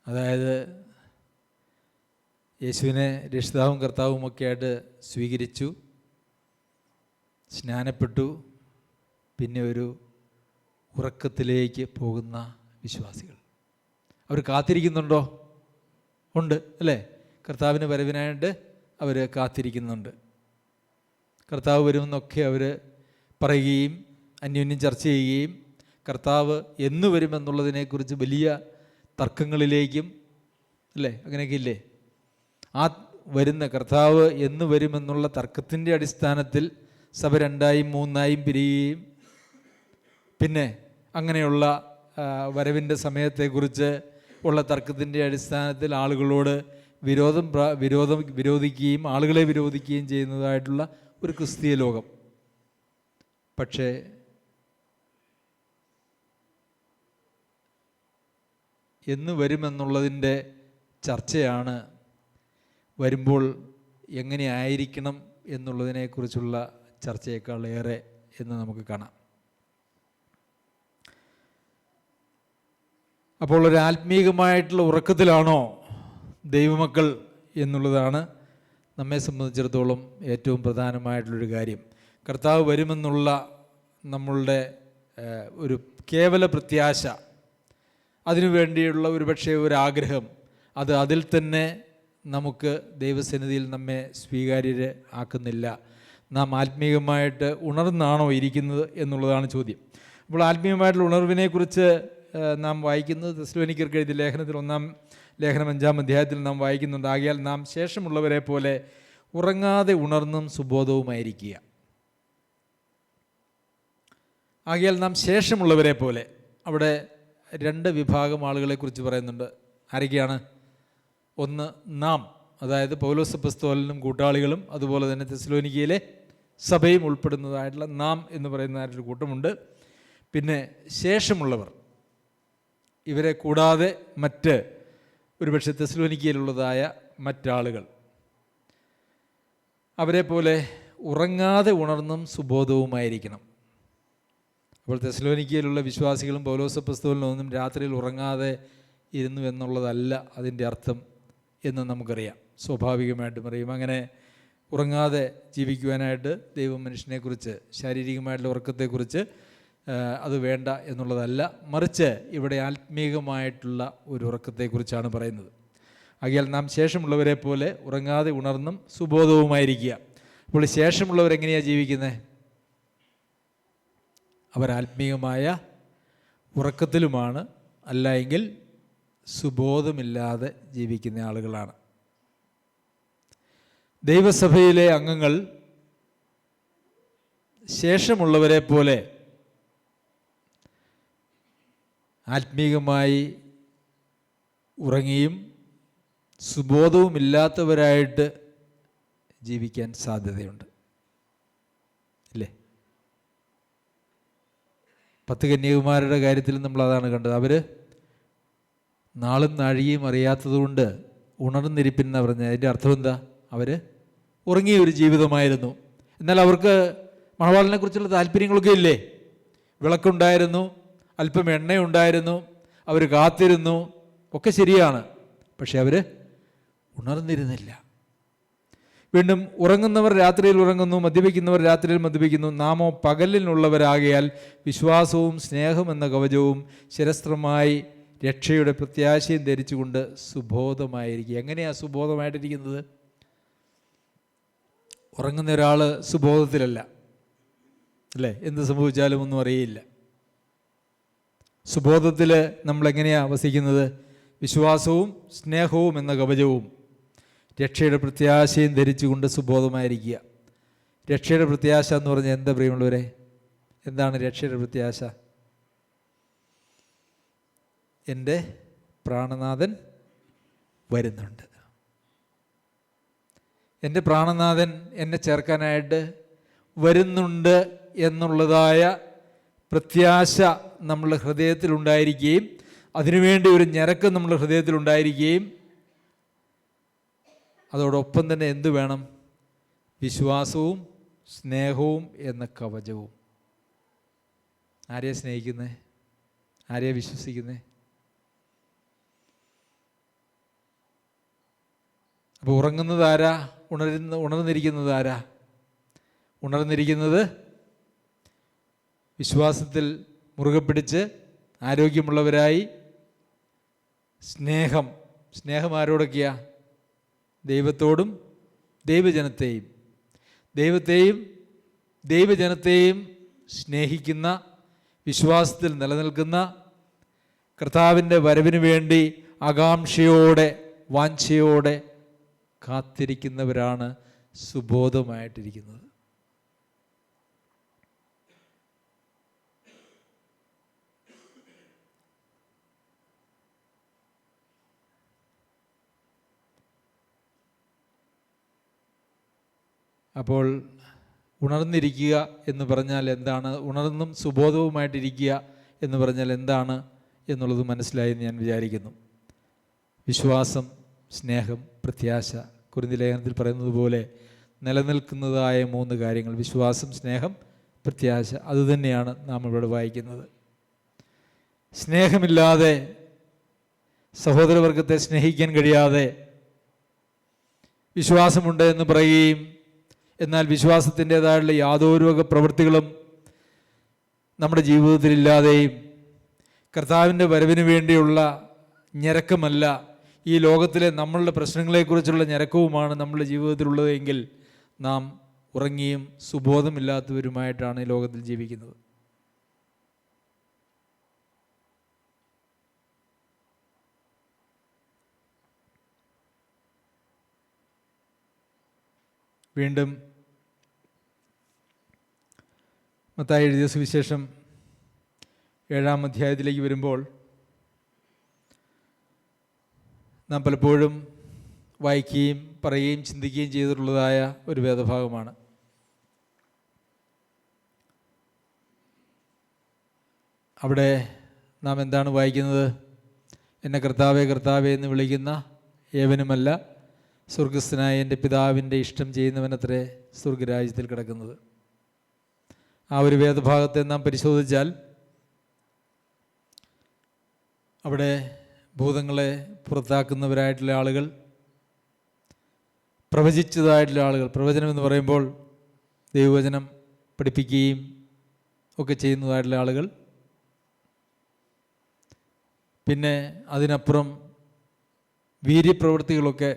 അതായത് യേശുവിനെ രക്ഷിതാവും കർത്താവുമൊക്കെ ആയിട്ട് സ്വീകരിച്ചു, സ്നാനപ്പെട്ടു, പിന്നെ ഒരു ഉറക്കത്തിലേക്ക് പോകുന്ന വിശ്വാസികൾ. അവർ കാത്തിരിക്കുന്നുണ്ടോ? ഉണ്ട് അല്ലേ? കർത്താവിന് വരവിനായിട്ട് അവർ കാത്തിരിക്കുന്നുണ്ട്. കർത്താവ് വരുമെന്നൊക്കെ അവർ പറയുകയും അന്യോന്യം ചർച്ച ചെയ്യുകയും കർത്താവ് എന്ന് വരുമെന്നുള്ളതിനെക്കുറിച്ച് വലിയ തർക്കങ്ങളിലേക്കും, അല്ലേ, അങ്ങനെയൊക്കെ ഇല്ലേ? ആ വരുന്ന കർത്താവ് എന്ന് വരുമെന്നുള്ള തർക്കത്തിൻ്റെ അടിസ്ഥാനത്തിൽ സഭ 2ആയും 3ആയും പിരിയുകയും പിന്നെ അങ്ങനെയുള്ള വരവിൻ്റെ സമയത്തെക്കുറിച്ച് ഉള്ള തർക്കത്തിൻ്റെ അടിസ്ഥാനത്തിൽ ആളുകളോട് വിരോധിക്കുകയും ആളുകളെ വിരോധിക്കുകയും ചെയ്യുന്നതായിട്ടുള്ള ഒരു ക്രിസ്തീയ ലോകം. പക്ഷേ എന്ന് വരുമെന്നുള്ളതിൻ്റെ ചർച്ചയാണ് വരുമ്പോൾ എങ്ങനെയായിരിക്കണം എന്നുള്ളതിനെക്കുറിച്ചുള്ള ചർച്ചയേക്കാളേറെ എന്ന് നമുക്ക് കാണാം. അപ്പോൾ ഒരു ആത്മീകമായിട്ടുള്ള ഉറക്കത്തിലാണോ ദൈവമക്കൾ എന്നുള്ളതാണ് നമ്മെ സംബന്ധിച്ചിടത്തോളം ഏറ്റവും പ്രധാനമായിട്ടുള്ളൊരു കാര്യം. കർത്താവ് വരുമെന്നുള്ള നമ്മളുടെ ഒരു കേവല പ്രത്യാശ, അതിനുവേണ്ടിയുള്ള ഒരുപക്ഷെ ഒരാഗ്രഹം, അത് അതിൽ തന്നെ നമുക്ക് ദൈവസന്നിധിയിൽ നമ്മെ സ്വീകാര്യർ ആക്കുന്നില്ല. നാം ആത്മീയമായിട്ട് ഉണർന്നാണോ ഇരിക്കുന്നത് എന്നുള്ളതാണ് ചോദ്യം. അപ്പോൾ ആത്മീയമായിട്ടുള്ള ഉണർവിനെക്കുറിച്ച് നാം വായിക്കുന്നത് തെസ്സലോനിക്കർക്ക് എഴുതിയ ലേഖനത്തിൽ 1-ാം ലേഖനം 5-ാം അധ്യായത്തിൽ നാം വായിക്കുന്നുണ്ട്. ആകയാൽ നാം ശേഷമുള്ളവരെ പോലെ ഉറങ്ങാതെ ഉണർന്നും സുബോധവുമായിരിക്കുക. ആകയാൽ നാം ശേഷമുള്ളവരെ പോലെ, അവിടെ 2 വിഭാഗം ആളുകളെക്കുറിച്ച് പറയുന്നുണ്ട്. ആരൊക്കെയാണ്? ഒന്ന് നാം, അതായത് പൗലോസ് അപ്പോസ്തലനും കൂട്ടാളികളും അതുപോലെ തന്നെ തെസ്സലോനിക്കയിലെ സഭയും ഉൾപ്പെടുന്നതായിട്ടുള്ള നാം എന്ന് പറയുന്നതായിട്ടൊരു കൂട്ടമുണ്ട്. പിന്നെ ശേഷമുള്ളവർ, ഇവരെ കൂടാതെ മറ്റ് ഒരുപക്ഷെ തെസ്സലോനിക്കയിലുള്ളതായ മറ്റാളുകൾ, അവരെ പോലെ ഉറങ്ങാതെ ഉണർന്നും സുബോധവുമായിരിക്കണം. അപ്പോൾ തെസ്സലോനിക്കയിലുള്ള വിശ്വാസികളും പൗലോസ് അപ്പോസ്തലനും രാത്രിയിൽ ഉറങ്ങാതെ ഇരുന്നു എന്നുള്ളതല്ല അതിൻ്റെ അർത്ഥം എന്ന് നമുക്കറിയാം, സ്വാഭാവികമായിട്ടും അറിയും. അങ്ങനെ ഉറങ്ങാതെ ജീവിക്കുവാനായിട്ട് ദൈവം മനുഷ്യനെക്കുറിച്ച്, ശാരീരികമായിട്ടുള്ള ഉറക്കത്തെക്കുറിച്ച് അത് വേണ്ട എന്നുള്ളതല്ല, മറിച്ച് ഇവിടെ ആത്മീകമായിട്ടുള്ള ഒരു ഉറക്കത്തെക്കുറിച്ചാണ് പറയുന്നത്. ആകയാൽ നാം ശേഷമുള്ളവരെ പോലെ ഉറങ്ങാതെ ഉണർന്നും സുബോധവുമായിരിക്കുക. അപ്പോൾ ശേഷമുള്ളവരെങ്ങനെയാണ് ജീവിക്കുന്നത്? അവരാത്മീയമായ ഉറക്കത്തിലുമാണ്, അല്ല എങ്കിൽ സുബോധമില്ലാതെ ജീവിക്കുന്ന ആളുകളാണ്. ദൈവസഭയിലെ അംഗങ്ങൾ ശേഷമുള്ളവരെ പോലെ ആത്മീകമായി ഉറങ്ങിയും സുബോധവുമില്ലാത്തവരായിട്ട് ജീവിക്കാൻ സാധ്യതയുണ്ട്, ഇല്ലേ? 10 കന്യകുമാരുടെ കാര്യത്തിൽ നമ്മളതാണ് കണ്ടത്. അവർ നാളും നാഴികയും അറിയാത്തതുകൊണ്ട് ഉണർന്നിരിപ്പിനെന്ന് പറഞ്ഞത്. അതിൻ്റെ അർത്ഥം എന്താ? അവർ ഉറങ്ങിയ ഒരു ജീവിതമായിരുന്നു. എന്നാൽ അവർക്ക് മണവാളനെക്കുറിച്ചുള്ള താല്പര്യങ്ങളൊക്കെ ഇല്ലേ? വിളക്കുണ്ടായിരുന്നു, അല്പം എണ്ണയുണ്ടായിരുന്നു, അവർ കാത്തിരുന്നു, ഒക്കെ ശരിയാണ്. പക്ഷെ അവർ ഉണർന്നിരുന്നില്ല. വീണ്ടും ഉറങ്ങുന്നവർ രാത്രിയിൽ ഉറങ്ങുന്നു, മദ്യപിക്കുന്നവർ രാത്രിയിൽ മദ്യപിക്കുന്നു. നാമോ പകലിനുള്ളവരാകയാൽ വിശ്വാസവും സ്നേഹം എന്ന കവചവും ശിരസ്ത്രമായി രക്ഷയുടെ പ്രത്യാശയും ധരിച്ചുകൊണ്ട് സുബോധമായിരിക്കുക. എങ്ങനെയാണ് സുബോധമായിട്ടിരിക്കുന്നത്? ഉറങ്ങുന്ന ഒരാൾ സുബോധത്തിലല്ല, അല്ലേ? എന്ത് സംഭവിച്ചാലും ഒന്നും അറിയില്ല. സുബോധത്തിൽ നമ്മളെങ്ങനെയാണ് വസിക്കുന്നത്? വിശ്വാസവും സ്നേഹവും എന്ന കവചവും രക്ഷയുടെ പ്രത്യാശയും ധരിച്ചുകൊണ്ട് സുബോധമായിരിക്കുക. രക്ഷയുടെ പ്രത്യാശ എന്ന് പറഞ്ഞാൽ എന്താ പ്രിയമുള്ളവരെ? എന്താണ് രക്ഷയുടെ പ്രത്യാശ? എൻ്റെ പ്രാണനാഥൻ വരുന്നുണ്ട്, എൻ്റെ പ്രാണനാഥൻ എന്നെ ചേർക്കാനായിട്ട് വരുന്നുണ്ട് എന്നുള്ളതായ പ്രത്യാശ നമ്മളുടെ ഹൃദയത്തിലുണ്ടായിരിക്കുകയും അതിനുവേണ്ടി ഒരു ഞരക്കം നമ്മുടെ ഹൃദയത്തിലുണ്ടായിരിക്കുകയും അതോടൊപ്പം തന്നെ എന്തു വേണം? വിശ്വാസവും സ്നേഹവും എന്ന കവചവും. ആരെയാ സ്നേഹിക്കുന്നത്? ആരെയാ വിശ്വസിക്കുന്നത്? അപ്പോൾ ഉറങ്ങുന്നത് ആരാ? ഉണർന്നിരിക്കുന്നത് ആരാ? ഉണർന്നിരിക്കുന്നത് വിശ്വാസത്തിൽ മുറുകെ പിടിച്ച് ആരോഗ്യമുള്ളവരായി സ്നേഹം ആരോടൊക്കെയാ? ദൈവത്തോടും ദൈവജനത്തെയും സ്നേഹിക്കുന്ന, വിശ്വാസത്തിൽ നിലനിൽക്കുന്ന, കർത്താവിൻ്റെ വരവിന് വേണ്ടി ആകാംക്ഷയോടെ വാഞ്ഛയോടെ കാത്തിരിക്കുന്നവരാണ് സുബോധമായിട്ടിരിക്കുന്നത്. അപ്പോൾ ഉണർന്നിരിക്കുക എന്ന് പറഞ്ഞാൽ എന്താണ്? ഉണർന്നും സുബോധവുമായിട്ടിരിക്കുക എന്ന് പറഞ്ഞാൽ എന്താണ് എന്നുള്ളത് മനസ്സിലായി എന്ന് ഞാൻ വിചാരിക്കുന്നു. വിശ്വാസം, സ്നേഹം, പ്രത്യാശ. കൊരിന്ത്യർ ലേഖനത്തിൽ പറയുന്നത് പോലെ നിലനിൽക്കുന്നതായ 3 കാര്യങ്ങൾ: വിശ്വാസം, സ്നേഹം, പ്രത്യാശ. അതുതന്നെയാണ് നാം ഇവിടെ വായിക്കുന്നത്. സ്നേഹമില്ലാതെ, സഹോദരവർഗത്തെ സ്നേഹിക്കാൻ കഴിയാതെ, വിശ്വാസമുണ്ട് എന്ന് പറയുകയും എന്നാൽ വിശ്വാസത്തിൻ്റേതായുള്ള യാതൊരു വക പ്രവൃത്തികളും നമ്മുടെ ജീവിതത്തിലില്ലാതെയും കർത്താവിൻ്റെ വരവിന് വേണ്ടിയുള്ള ഞരക്കമല്ല, ഈ ലോകത്തിലെ നമ്മളുടെ പ്രശ്നങ്ങളെക്കുറിച്ചുള്ള ഞരക്കവുമാണ് നമ്മുടെ ജീവിതത്തിലുള്ളത് എങ്കിൽ നാം ഉറങ്ങിയും സുബോധമില്ലാത്തവരുമായിട്ടാണ് ഈ ലോകത്തിൽ ജീവിക്കുന്നത്. വീണ്ടും മത്തായി എഴുതിയ സുവിശേഷം 7-ാം അധ്യായത്തിലേക്ക് വരുമ്പോൾ നാം പലപ്പോഴും വായിക്കുകയും പറയുകയും ചിന്തിക്കുകയും ചെയ്തിട്ടുള്ളതായ ഒരു വേദഭാഗമാണ്. അവിടെ നാം എന്താണ് വായിക്കുന്നത്? എന്നെ കർത്താവേ കർത്താവേ എന്ന് വിളിക്കുന്ന ഏവനുമല്ല സ്വർഗസ്ഥനായ എൻ്റെ പിതാവിൻ്റെ ഇഷ്ടം ചെയ്യുന്നവനത്രേ സ്വർഗരാജ്യത്തിൽ കിടക്കുന്നത്. ആ ഒരു വേദഭാഗത്തെ നാം പരിശോധിച്ചാൽ അവിടെ ഭൂതങ്ങളെ പുറത്താക്കുന്നവരായിട്ടുള്ള ആളുകൾ, പ്രവചിച്ചതായിട്ടുള്ള ആളുകൾ, പ്രവചനം എന്ന് പറയുമ്പോൾ ദൈവവചനം പഠിപ്പിക്കുകയും ഒക്കെ ചെയ്യുന്നതായിട്ടുള്ള ആളുകൾ, പിന്നെ അതിനപ്പുറം വീര്യപ്രവൃത്തികളൊക്കെ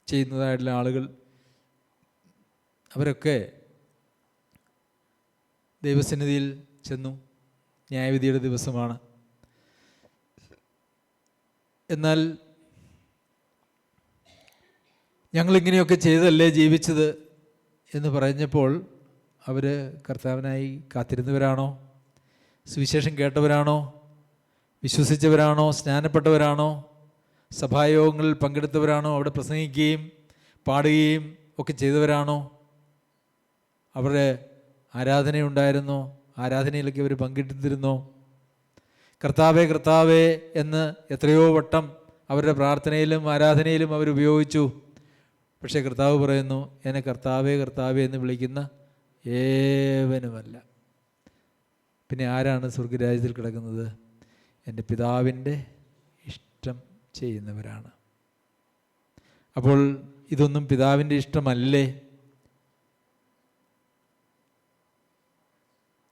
ചെയ്യുന്നതായിട്ടുള്ള ആളുകൾ, അവരൊക്കെ ദൈവസന്നിധിയിൽ ചെന്നു. ന്യായവിധിയുടെ ദിവസമാണ്. എന്നാൽ ഞങ്ങളിങ്ങനെയൊക്കെ ചെയ്തല്ലേ ജീവിച്ചത് എന്ന് പറഞ്ഞപ്പോൾ അവർ കർത്താവിനായി കാത്തിരുന്നവരാണോ? സുവിശേഷം കേട്ടവരാണോ? വിശ്വസിച്ചവരാണോ? സ്നാനപ്പെട്ടവരാണോ? സഭായോഗങ്ങളിൽ പങ്കെടുത്തവരാണോ? അവിടെ പ്രസംഗിക്കുകയും പാടുകയും ഒക്കെ ചെയ്തവരാണോ? അവരുടെ ആരാധനയുണ്ടായിരുന്നോ? ആരാധനയിലൊക്കെ അവർ പങ്കെടുത്തിരുന്നോ? കർത്താവേ കർത്താവേ എന്ന് എത്രയോ വട്ടം അവരുടെ പ്രാർത്ഥനയിലും ആരാധനയിലും അവരുപയോഗിച്ചു. പക്ഷേ കർത്താവ് പറയുന്നു, എന്നെ കർത്താവേ കർത്താവേ എന്ന് വിളിക്കുന്ന ഏവനുമല്ല. പിന്നെ ആരാണ് സ്വർഗരാജ്യത്തിൽ കിടക്കുന്നത്? എൻ്റെ പിതാവിൻ്റെ ഇഷ്ടം ചെയ്യുന്നവരാണ്. അപ്പോൾ ഇതൊന്നും പിതാവിൻ്റെ ഇഷ്ടമല്ലേ?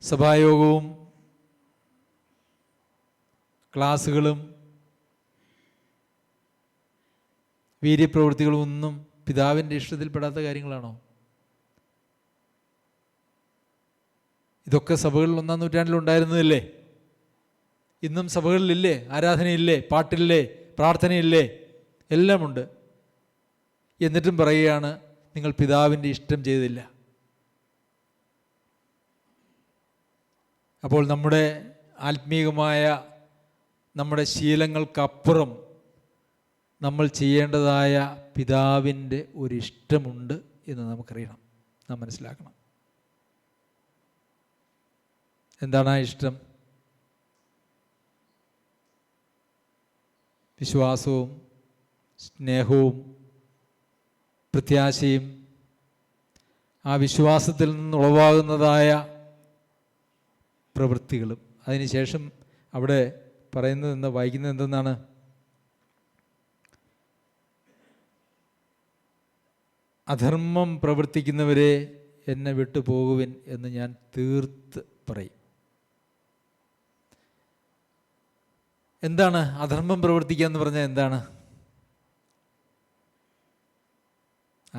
സഭായോഗവും ക്ലാസ്സുകളും വീര്യപ്രവൃത്തികളും ഒന്നും പിതാവിൻ്റെ ഇഷ്ടത്തിൽപ്പെടാത്ത കാര്യങ്ങളാണോ? ഇതൊക്കെ സഭകളിൽ 1-ാം നൂറ്റാണ്ടിലുണ്ടായിരുന്നതല്ലേ? ഇന്നും സഭകളിലില്ലേ? ആരാധനയില്ലേ? പാട്ടില്ലേ? പ്രാർത്ഥനയില്ലേ? എല്ലാമുണ്ട്. എന്നിട്ടും പറയുകയാണ്, നിങ്ങൾ പിതാവിൻ്റെ ഇഷ്ടം ചെയ്തില്ല. അപ്പോൾ നമ്മുടെ ആത്മീയമായ നമ്മുടെ ശീലങ്ങൾക്കപ്പുറം നമ്മൾ ചെയ്യേണ്ടതായ പിതാവിൻ്റെ ഒരിഷ്ടമുണ്ട് എന്ന് നമുക്കറിയണം, നാം മനസ്സിലാക്കണം. എന്താണ് ആ ഇഷ്ടം? വിശ്വാസവും സ്നേഹവും പ്രത്യാശയും ആ വിശ്വാസത്തിൽ നിന്നുളവാകുന്നതായ പ്രവൃത്തികളും. അതിനുശേഷം അവിടെ പറയുന്നത് വായിക്കുന്നത് എന്തെന്നാണ്? അധർമ്മം പ്രവർത്തിക്കുന്നവരെ എന്നെ വിട്ടു പോകുവിൻ എന്ന് ഞാൻ തീർത്ത് പറയും. എന്താണ് അധർമ്മം പ്രവർത്തിക്കുക എന്ന് പറഞ്ഞാൽ? എന്താണ്?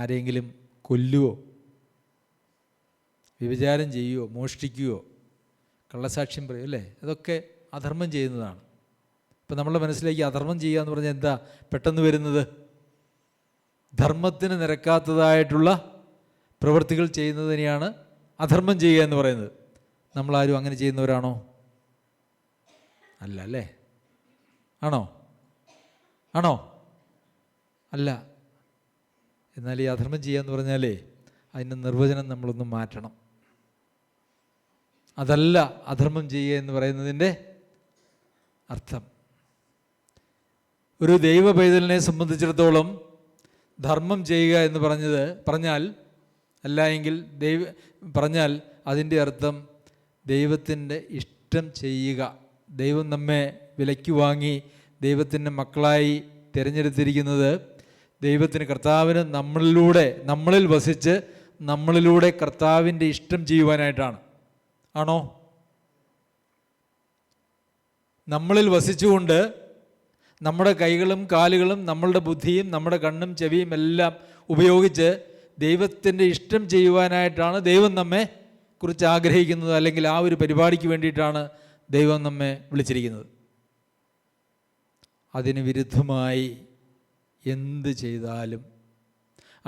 ആരെങ്കിലും കൊല്ലുവോ, വ്യഭിചാരം ചെയ്യുവോ, മോഷ്ടിക്കുകയോ, കള്ളസാക്ഷ്യം പറയുമോ? അല്ലേ? അതൊക്കെ അധർമ്മം ചെയ്യുന്നതാണ്. ഇപ്പം നമ്മളുടെ മനസ്സിലേക്ക് അധർമ്മം ചെയ്യുക എന്ന് പറഞ്ഞാൽ എന്താ പെട്ടെന്ന് വരുന്നത്? ധർമ്മത്തിന് നിരക്കാത്തതായിട്ടുള്ള പ്രവൃത്തികൾ ചെയ്യുന്നതിനെയാണ് അധർമ്മം ചെയ്യുക എന്ന് പറയുന്നത്. നമ്മളാരും അങ്ങനെ ചെയ്യുന്നവരാണോ? അല്ല അല്ലേ? ആണോ? ആണോ? അല്ല. എന്നാൽ ഈ അധർമ്മം ചെയ്യുക എന്ന് പറഞ്ഞാലേ അതിൻ്റെ നിർവചനം നമ്മളൊന്ന് മാറ്റണം. അതല്ല അധർമ്മം ചെയ്യുക എന്ന് പറയുന്നതിൻ്റെ അർത്ഥം. ഒരു ദൈവ പൈതലിനെ സംബന്ധിച്ചിടത്തോളം ധർമ്മം ചെയ്യുക എന്ന് പറഞ്ഞാൽ പറഞ്ഞാൽ അതിൻ്റെ അർത്ഥം ദൈവത്തിൻ്റെ ഇഷ്ടം ചെയ്യുക. ദൈവം നമ്മെ വിലയ്ക്ക് വാങ്ങി ദൈവത്തിൻ്റെ മക്കളായി തിരഞ്ഞെടുത്തിരിക്കുന്നത് ദൈവത്തിന്, കർത്താവിന് നമ്മളിൽ വസിച്ച് നമ്മളിലൂടെ കർത്താവിൻ്റെ ഇഷ്ടം ചെയ്യുവാനായിട്ടാണ്. ആണോ? നമ്മളിൽ വസിച്ചുകൊണ്ട് നമ്മുടെ കൈകളും കാലുകളും നമ്മളുടെ ബുദ്ധിയും നമ്മുടെ കണ്ണും ചെവിയും എല്ലാം ഉപയോഗിച്ച് ദൈവത്തിൻ്റെ ഇഷ്ടം ചെയ്യുവാനായിട്ടാണ് ദൈവം നമ്മെ കുറിച്ച് ആഗ്രഹിക്കുന്നത്, അല്ലെങ്കിൽ ആ ഒരു പരിപാടിക്ക് വേണ്ടിയിട്ടാണ് ദൈവം നമ്മെ വിളിച്ചിരിക്കുന്നത്. അതിന് വിരുദ്ധമായി എന്ത് ചെയ്താലും,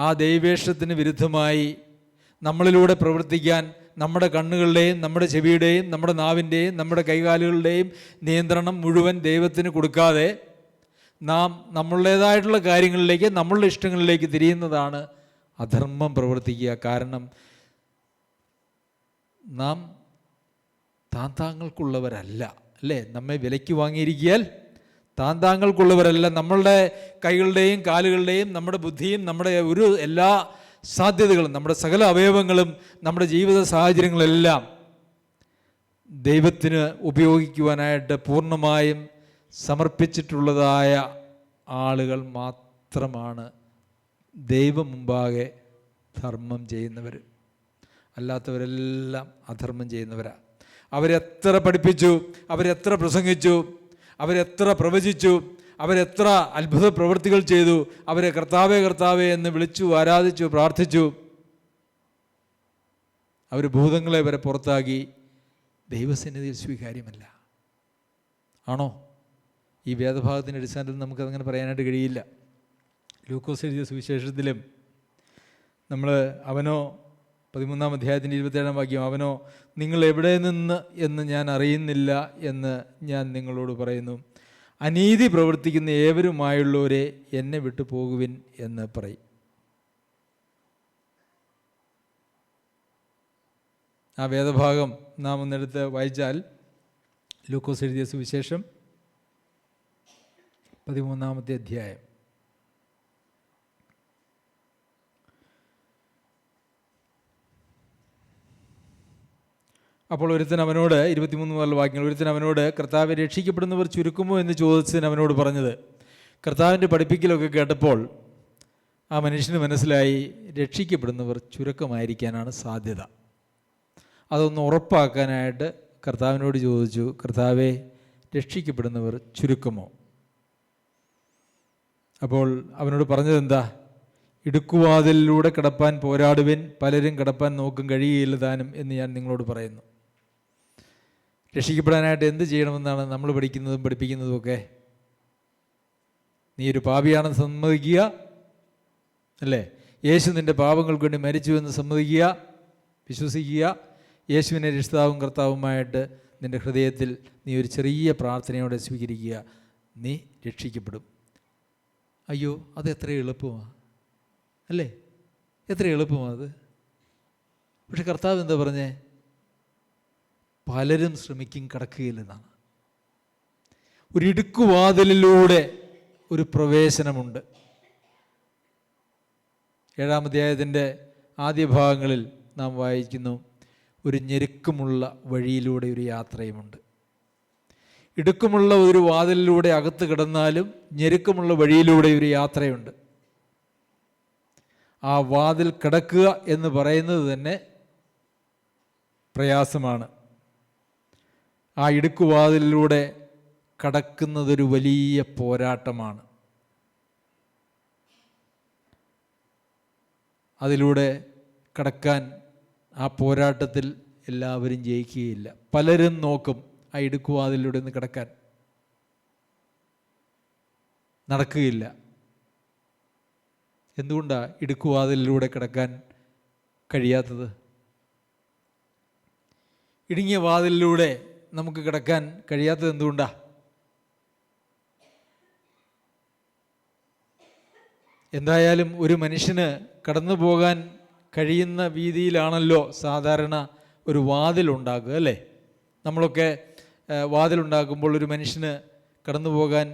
ആ ദൈവേഷ്ടത്തിന് വിരുദ്ധമായി നമ്മളിലൂടെ പ്രവർത്തിക്കാൻ നമ്മുടെ കണ്ണുകളുടെയും നമ്മുടെ ചെവിയുടെയും നമ്മുടെ നാവിൻ്റെയും നമ്മുടെ കൈകാലുകളുടെയും നിയന്ത്രണം മുഴുവൻ ദൈവത്തിന് കൊടുക്കാതെ നാം നമ്മളുടേതായിട്ടുള്ള കാര്യങ്ങളിലേക്ക്, നമ്മളുടെ ഇഷ്ടങ്ങളിലേക്ക് തിരിയുന്നതാണ് അധർമ്മം പ്രവർത്തിക്കുക. കാരണം നാം താന്താങ്ങൾക്കുള്ളവരല്ല, അല്ലേ? നമ്മെ വിലയ്ക്ക് വാങ്ങിയിരിക്കിയാൽ താന്താങ്ങൾക്കുള്ളവരല്ല. നമ്മളുടെ കൈകളുടെയും കാലുകളുടെയും നമ്മുടെ ബുദ്ധിയും നമ്മുടെ എല്ലാ സാധ്യതകളും, നമ്മുടെ സകല അവയവങ്ങളും, നമ്മുടെ ജീവിത സാഹചര്യങ്ങളെല്ലാം ദൈവത്തിന് ഉപയോഗിക്കുവാനായിട്ട് പൂർണ്ണമായും സമർപ്പിച്ചിട്ടുള്ളതായ ആളുകൾ മാത്രമാണ് ദൈവം മുമ്പാകെ ധർമ്മം ചെയ്യുന്നവർ. അല്ലാത്തവരെല്ലാം അധർമ്മം ചെയ്യുന്നവരാണ്. അവരെത്ര പഠിപ്പിച്ചു, അവരെത്ര പ്രസംഗിച്ചു, അവരെത്ര പ്രവചിച്ചു, അവരെത്ര അത്ഭുത പ്രവൃത്തികൾ ചെയ്തു, അവരെ കർത്താവേ കർത്താവേ എന്ന് വിളിച്ചു ആരാധിച്ചു പ്രാർത്ഥിച്ചു, അവർ ഭൂതങ്ങളെ വരെ പുറത്താക്കി, ദൈവസന്നിധിയിൽ സ്വീകാര്യമല്ല. ആണോ? ഈ വേദഭാഗത്തിൻ്റെ അടിസ്ഥാനത്തിൽ നമുക്കതങ്ങനെ പറയാനായിട്ട് കഴിയില്ല. ലൂക്കോസ് എഴുതിയ സുവിശേഷത്തിലും അവനോ 13-ാം അധ്യായത്തിൻ്റെ 27-ാം വാക്യം, അവനോ നിങ്ങൾ എവിടെ നിന്ന് എന്ന് ഞാൻ അറിയുന്നില്ല എന്ന് ഞാൻ നിങ്ങളോട് പറയുന്നു, അനീതി പ്രവർത്തിക്കുന്ന ഏവരുമായുള്ളവരെ എന്നെ വിട്ടു പോകുവിൻ എന്ന് പറയും. ആ വേദഭാഗം നാം ഒന്നെടുത്ത് വായിച്ചാൽ, ലൂക്കോസ് എഴുതിയ സുവിശേഷം 13-ാമത്തെ അധ്യായം അപ്പോൾ ഒരുത്തൻ അവനോട്, 23 മുതൽ വാക്യങ്ങൾ, ഒരുത്തൻ അവനോട് കർത്താവെ രക്ഷിക്കപ്പെടുന്നവർ ചുരുക്കുമോ എന്ന് ചോദിച്ചതിന് അവനോട് പറഞ്ഞത്, കർത്താവിൻ്റെ പഠിപ്പിക്കലൊക്കെ കേട്ടപ്പോൾ ആ മനുഷ്യന് മനസ്സിലായി രക്ഷിക്കപ്പെടുന്നവർ ചുരുക്കമായിരിക്കാനാണ് സാധ്യത. അതൊന്ന് ഉറപ്പാക്കാനായിട്ട് കർത്താവിനോട് ചോദിച്ചു, കർത്താവെ രക്ഷിക്കപ്പെടുന്നവർ ചുരുക്കമോ? അപ്പോൾ അവനോട് പറഞ്ഞത് എന്താ? ഇടുക്കുവാതിലൂടെ കടപ്പാൻ പോരാടുവിൻ, പലരും കടപ്പാൻ നോക്കും, കഴിയുകയില്ല താനും എന്ന് ഞാൻ നിങ്ങളോട് പറയുന്നു. രക്ഷിക്കപ്പെടാനായിട്ട് എന്ത് ചെയ്യണമെന്നാണ് നമ്മൾ പഠിക്കുന്നതും പഠിപ്പിക്കുന്നതും ഒക്കെ? നീ ഒരു പാപിയാണെന്ന് സമ്മതിക്കുക, അല്ലേ? യേശു നിൻ്റെ പാപങ്ങൾക്ക് വേണ്ടി മരിച്ചു എന്ന് സമ്മതിക്കുക, വിശ്വസിക്കുക, യേശുവിനെ രക്ഷിതാവും കർത്താവുമായിട്ട് നിൻ്റെ ഹൃദയത്തിൽ നീ ഒരു ചെറിയ പ്രാർത്ഥനയോടെ സ്വീകരിക്കുക, നീ രക്ഷിക്കപ്പെടും. അയ്യോ, അത് എത്ര എളുപ്പമാണ്, അല്ലേ? എത്ര എളുപ്പമാണ് അത്. പക്ഷെ കർത്താവ് എന്താ പറഞ്ഞേ? പലരും ശ്രമിക്കും, കടക്കുകയില്ലെന്നാണ്. ഒരു ഇടുക്കുവാതിലിലൂടെ ഒരു പ്രവേശനമുണ്ട്. 7-ാം അധ്യായത്തിൻ്റെ ആദ്യ ഭാഗങ്ങളിൽ നാം വായിക്കുന്നു, ഒരു ഞെരുക്കമുള്ള വഴിയിലൂടെ ഒരു യാത്രയുമുണ്ട്. ഇടുക്കമുള്ള ഒരു വാതിലിലൂടെ അകത്ത് കിടന്നാലും ഞെരുക്കമുള്ള വഴിയിലൂടെ ഒരു യാത്രയുണ്ട്. ആ വാതിൽ കിടക്കുക എന്ന് പറയുന്നത് തന്നെ പ്രയാസമാണ്. ആ ഇടുക്കുവാതിലൂടെ കടക്കുന്നതൊരു വലിയ പോരാട്ടമാണ്. അതിലൂടെ കടക്കാൻ, ആ പോരാട്ടത്തിൽ എല്ലാവരും ജയിക്കുകയില്ല. പലരും നോക്കും ആ ഇടുക്കുവാതിലൂടെ ഒന്ന് കിടക്കാൻ, നടക്കുകയില്ല. എന്തുകൊണ്ടാണ് ഇടുക്കുവാതിലൂടെ കിടക്കാൻ കഴിയാത്തത്? ഇടുങ്ങിയ വാതിലിലൂടെ നമുക്ക് കിടക്കാൻ കഴിയാത്തത് എന്തുകൊണ്ടാണ്? എന്തായാലും ഒരു മനുഷ്യന് കടന്നു പോകാൻ കഴിയുന്ന വീതിയിലാണല്ലോ സാധാരണ ഒരു വാതിലുണ്ടാക്കുക, അല്ലേ? നമ്മളൊക്കെ വാതിലുണ്ടാക്കുമ്പോൾ ഒരു മനുഷ്യന് കടന്നു പോകാൻ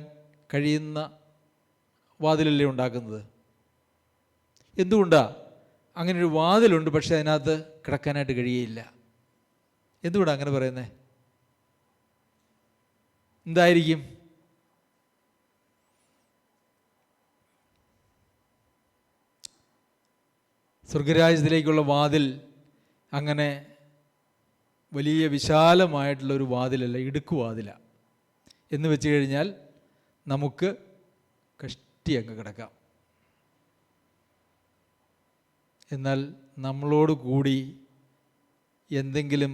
കഴിയുന്ന വാതിലല്ലേ ഉണ്ടാക്കുന്നത്. എന്തുകൊണ്ടാണ് അങ്ങനൊരു വാതിലുണ്ട്, പക്ഷെ അതിനകത്ത് കിടക്കാനായിട്ട് കഴിയുകയില്ല? എന്തുകൊണ്ടാണ് അങ്ങനെ പറയുന്നത്? എന്തായിരിക്കും? സ്വർഗരാജ്യത്തിലേക്കുള്ള വാതിൽ അങ്ങനെ വലിയ വിശാലമായിട്ടുള്ളൊരു വാതിലല്ല, ഇടുക്കുവാതിലാണ്. എന്ന് വെച്ച് കഴിഞ്ഞാൽ നമുക്ക് കഷ്ടി അങ്ങ് കിടക്കാം. എന്നാൽ നമ്മളോട് കൂടി എന്തെങ്കിലും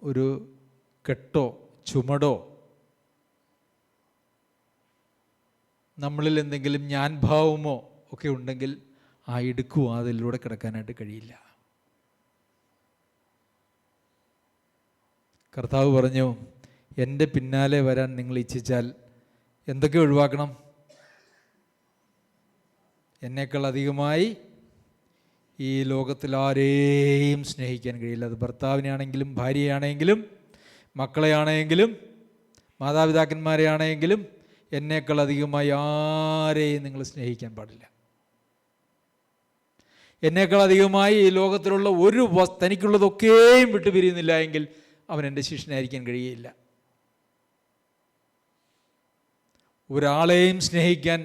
ഒരു കെട്ടോ ചുമടോ നമ്മളിൽ എന്തെങ്കിലും ഞാൻ ഭാവമോ ഒക്കെ ഉണ്ടെങ്കിൽ ആ ഇടുക്കുവാതിലൂടെ കിടക്കാനായിട്ട് കഴിയില്ല. കർത്താവ് പറഞ്ഞു, എൻ്റെ പിന്നാലെ വരാൻ നിങ്ങൾ ഇച്ഛിച്ചാൽ എന്തൊക്കെ ഒഴിവാക്കണം? എന്നേക്കാൾ അധികമായി ഈ ലോകത്തിൽ ആരെയും സ്നേഹിക്കാൻ കഴിയില്ല. അത് ഭർത്താവിനെയാണെങ്കിലും ഭാര്യയാണെങ്കിലും മക്കളെയാണെങ്കിലും മാതാപിതാക്കന്മാരെയാണെങ്കിലും എന്നേക്കാൾ അധികമായി ആരെയും നിങ്ങൾ സ്നേഹിക്കാൻ പാടില്ല. എന്നേക്കാൾ അധികമായി ഈ ലോകത്തിലുള്ള ഒരു തനിക്കുള്ളതൊക്കെയും വിട്ടു പിരിയുന്നില്ല എങ്കിൽ അവൻ എൻ്റെ ശിഷ്യനായിരിക്കാൻ കഴിയില്ല. ഒരാളെയും സ്നേഹിക്കാൻ,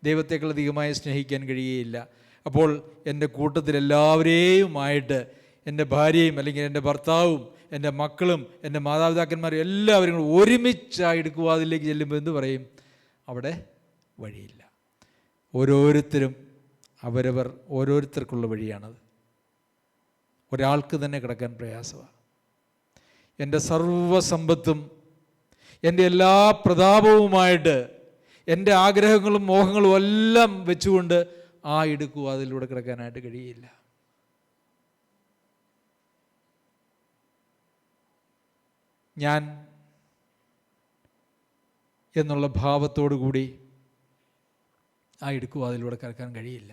ദൈവത്തേക്കാൾ അധികമായി സ്നേഹിക്കാൻ കഴിയുകയില്ല. അപ്പോൾ എൻ്റെ കൂട്ടത്തിൽ എല്ലാവരെയുമായിട്ട് എൻ്റെ ഭാര്യയും അല്ലെങ്കിൽ എൻ്റെ ഭർത്താവും എൻ്റെ മക്കളും എൻ്റെ മാതാപിതാക്കന്മാരും എല്ലാവരും ഒരുമിച്ച് ആ ഇടുക്കുവാതിലേക്ക് ചെല്ലുമ്പോൾ എന്ത് പറയും? അവിടെ വഴിയില്ല. ഓരോരുത്തരും അവരവർ ഓരോരുത്തർക്കുള്ള വഴിയാണത്. ഒരാൾക്ക് തന്നെ കിടക്കാൻ പ്രയാസമാണ്. എൻ്റെ സർവ്വസമ്പത്തും എൻ്റെ എല്ലാ പ്രതാപവുമായിട്ട് എൻ്റെ ആഗ്രഹങ്ങളും മോഹങ്ങളും എല്ലാം വെച്ചുകൊണ്ട് ആ ഇടുക്കുവാതിലൂടെ കിടക്കാനായിട്ട് കഴിയില്ല. ഞാൻ എന്നുള്ള ഭാവത്തോടു കൂടി ആ ഇടുക്കുവാതിലൂടെ കിടക്കാൻ കഴിയില്ല.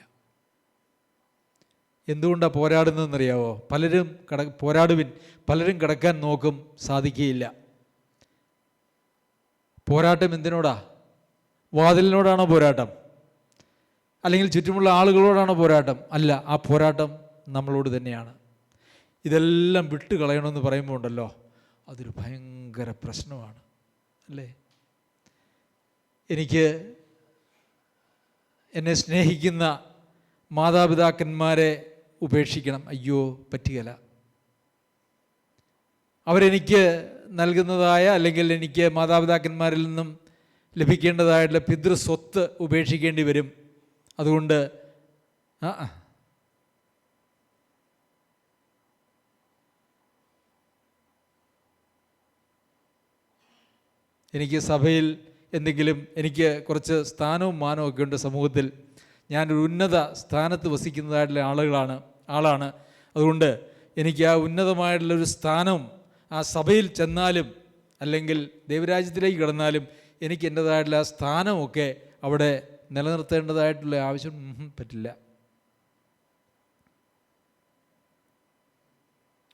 എന്തുകൊണ്ടാണ് പോരാടുന്നതെന്നറിയാവോ? പലരും പോരാടുവിൻ, പലരും കിടക്കാൻ നോക്കും, സാധിക്കുകയില്ല. പോരാട്ടം എന്തിനോടാ? വാതിലിനോടാണോ പോരാട്ടം? അല്ലെങ്കിൽ ചുറ്റുമുള്ള ആളുകളോടാണോ പോരാട്ടം? അല്ല, ആ പോരാട്ടം നമ്മളോട് തന്നെയാണ്. ഇതെല്ലാം വിട്ട് കളയണമെന്ന് പറയുമ്പോൾ ഉണ്ടല്ലോ, അതൊരു ഭയങ്കര പ്രശ്നമാണ്, അല്ലേ? എനിക്ക് എന്നെ സ്നേഹിക്കുന്ന മാതാപിതാക്കന്മാരെ ഉപേക്ഷിക്കണം, അയ്യോ പറ്റുകയില്ല. അവരെനിക്ക് നൽകുന്നതായ അല്ലെങ്കിൽ എനിക്ക് മാതാപിതാക്കന്മാരിൽ നിന്നും ലഭിക്കേണ്ടതായിട്ടുള്ള പിതൃസ്വത്ത് ഉപേക്ഷിക്കേണ്ടി വരും. അതുകൊണ്ട് എനിക്ക് സഭയിൽ എന്തെങ്കിലും, എനിക്ക് കുറച്ച് സ്ഥാനവും മാനവും ഒക്കെ ഉണ്ട് സമൂഹത്തിൽ, ഞാനൊരു ഉന്നത സ്ഥാനത്ത് വസിക്കുന്നതായിട്ടുള്ള ആളാണ്. അതുകൊണ്ട് എനിക്ക് ആ ഉന്നതമായിട്ടുള്ളൊരു സ്ഥാനം ആ സഭയിൽ ചെന്നാലും അല്ലെങ്കിൽ ദൈവരാജ്യത്തിലേക്ക് കിടന്നാലും എനിക്ക് എൻ്റേതായിട്ടുള്ള ആ സ്ഥാനമൊക്കെ അവിടെ നിലനിർത്തേണ്ടതായിട്ടുള്ള ആവശ്യം പറ്റില്ല.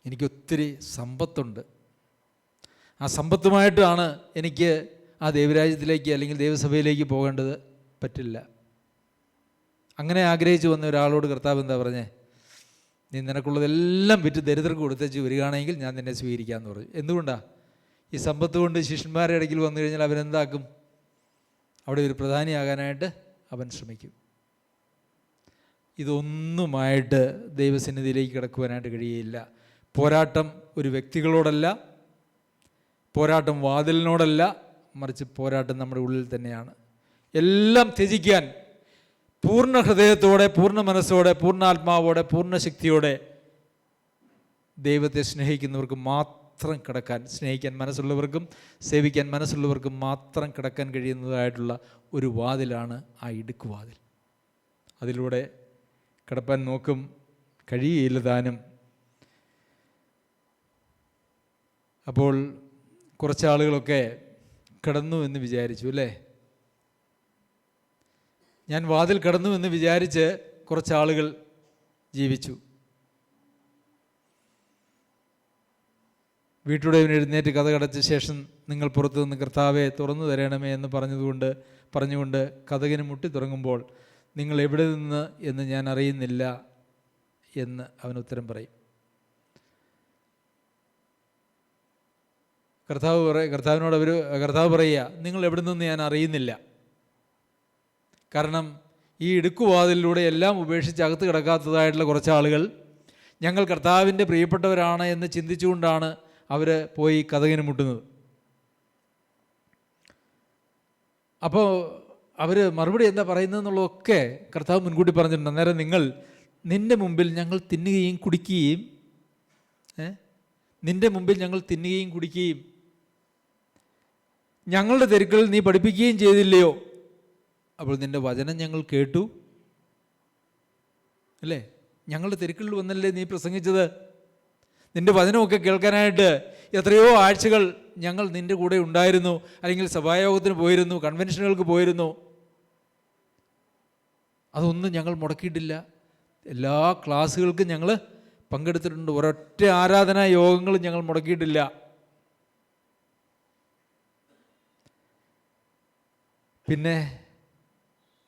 എനിക്കൊത്തിരി സമ്പത്തുണ്ട്. ആ സമ്പത്തുമായിട്ടാണ് എനിക്ക് ആ ദൈവരാജ്യത്തിലേക്ക് അല്ലെങ്കിൽ ദൈവസഭയിലേക്ക് പോകേണ്ടത്. പറ്റില്ല. അങ്ങനെ ആഗ്രഹിച്ചു വന്ന ഒരാളോട് കർത്താവ് എന്താ പറഞ്ഞേ? നീ നിനക്കുള്ളതെല്ലാം വിറ്റ് ദരിദ്രർക്ക് കൊടുത്തേച്ച് വരികയാണെങ്കിൽ ഞാൻ നിന്നെ സ്വീകരിക്കാമെന്ന് പറഞ്ഞു. എന്തുകൊണ്ടാണ്? ഈ സമ്പത്ത് കൊണ്ട് ശിഷ്യന്മാരുടെ ഇടയ്ക്കിൽ വന്നു കഴിഞ്ഞാൽ അവനെന്താക്കും? അവിടെ ഒരു പ്രധാനിയാകാനായിട്ട് അവൻ ശ്രമിക്കും. ഇതൊന്നുമായിട്ട് ദൈവസന്നിധിയിലേക്ക് കിടക്കുവാനായിട്ട് കഴിയുകയില്ല. പോരാട്ടം ഒരു വ്യക്തികളോടല്ല, പോരാട്ടം വാതിലിനോടല്ല, മറിച്ച് പോരാട്ടം നമ്മുടെ ഉള്ളിൽ തന്നെയാണ്. എല്ലാം ത്യജിക്കാൻ പൂർണ്ണ ഹൃദയത്തോടെ, പൂർണ്ണ മനസ്സോടെ, പൂർണ്ണാത്മാവോടെ, പൂർണ്ണ ശക്തിയോടെ ദൈവത്തെ സ്നേഹിക്കുന്നവർക്ക് മാത്രം കിടക്കാൻ, സ്നേഹിക്കാൻ മനസ്സുള്ളവർക്കും സേവിക്കാൻ മനസ്സുള്ളവർക്കും മാത്രം കിടക്കാൻ കഴിയുന്നതായിട്ടുള്ള ഒരു വാതിലാണ് ആ ഇടുക്കുവാതിൽ. അതിലൂടെ കിടപ്പാൻ നോക്കും, കഴിയുകയില്ല താനും. അപ്പോൾ കുറച്ച് ആളുകളൊക്കെ കിടന്നു എന്ന് വിചാരിച്ചു, അല്ലേ? ഞാൻ വാതിൽ കിടന്നു എന്ന് വിചാരിച്ച് കുറച്ച് ആളുകൾ ജീവിച്ചു. വീട്ടുടയവൻ എഴുന്നേറ്റ് കഥ കടച്ച ശേഷം നിങ്ങൾ പുറത്തു നിന്ന് കർത്താവെ തുറന്നു തരണമേ എന്ന് പറഞ്ഞുകൊണ്ട് കതകിന് മുട്ടി തുറങ്ങുമ്പോൾ നിങ്ങൾ എവിടെ നിന്ന് എന്ന് ഞാൻ അറിയുന്നില്ല എന്ന് അവൻ ഉത്തരം പറയും. കർത്താവ് പറയുക, നിങ്ങൾ എവിടെ നിന്ന് ഞാൻ അറിയുന്നില്ല. കാരണം ഈ ഇടുക്കുവാതിലൂടെ എല്ലാം ഉപേക്ഷിച്ച് അകത്ത് കിടക്കാത്തതായിട്ടുള്ള കുറച്ച് ആളുകൾ ഞങ്ങൾ കർത്താവിൻ്റെ പ്രിയപ്പെട്ടവരാണ് എന്ന് ചിന്തിച്ചുകൊണ്ടാണ് അവർ പോയി കതകിന് മുട്ടുന്നത്. അപ്പോൾ അവർ മറുപടി എന്താ പറയുന്നതെന്നുള്ളതൊക്കെ കർത്താവ് മുൻകൂട്ടി പറഞ്ഞിട്ടുണ്ട്. അന്നേരം നിൻ്റെ മുമ്പിൽ ഞങ്ങൾ തിന്നുകയും കുടിക്കുകയും നിൻ്റെ മുമ്പിൽ ഞങ്ങൾ തിന്നുകയും കുടിക്കുകയും ഞങ്ങളുടെ തെരുക്കളിൽ നീ പഠിപ്പിക്കുകയും ചെയ്തില്ലയോ? അപ്പോൾ നിൻ്റെ വചനം ഞങ്ങൾ കേട്ടു അല്ലേ? ഞങ്ങളുടെ തെരുക്കളിൽ വന്നല്ലേ നീ പ്രസംഗിച്ചത്? നിൻ്റെ വചനമൊക്കെ കേൾക്കാനായിട്ട് എത്രയോ ആഴ്ചകൾ ഞങ്ങൾ നിൻ്റെ കൂടെ ഉണ്ടായിരുന്നു, അല്ലെങ്കിൽ സഭായോഗത്തിന് പോയിരുന്നു, കൺവെൻഷനുകൾക്ക് പോയിരുന്നു. അതൊന്നും ഞങ്ങൾ മുടക്കിയിട്ടില്ല. എല്ലാ ക്ലാസ്സുകൾക്കും ഞങ്ങൾ പങ്കെടുത്തിട്ടുണ്ട്. ഒരൊറ്റ ആരാധനാ യോഗങ്ങളും ഞങ്ങൾ മുടക്കിയിട്ടില്ല. പിന്നെ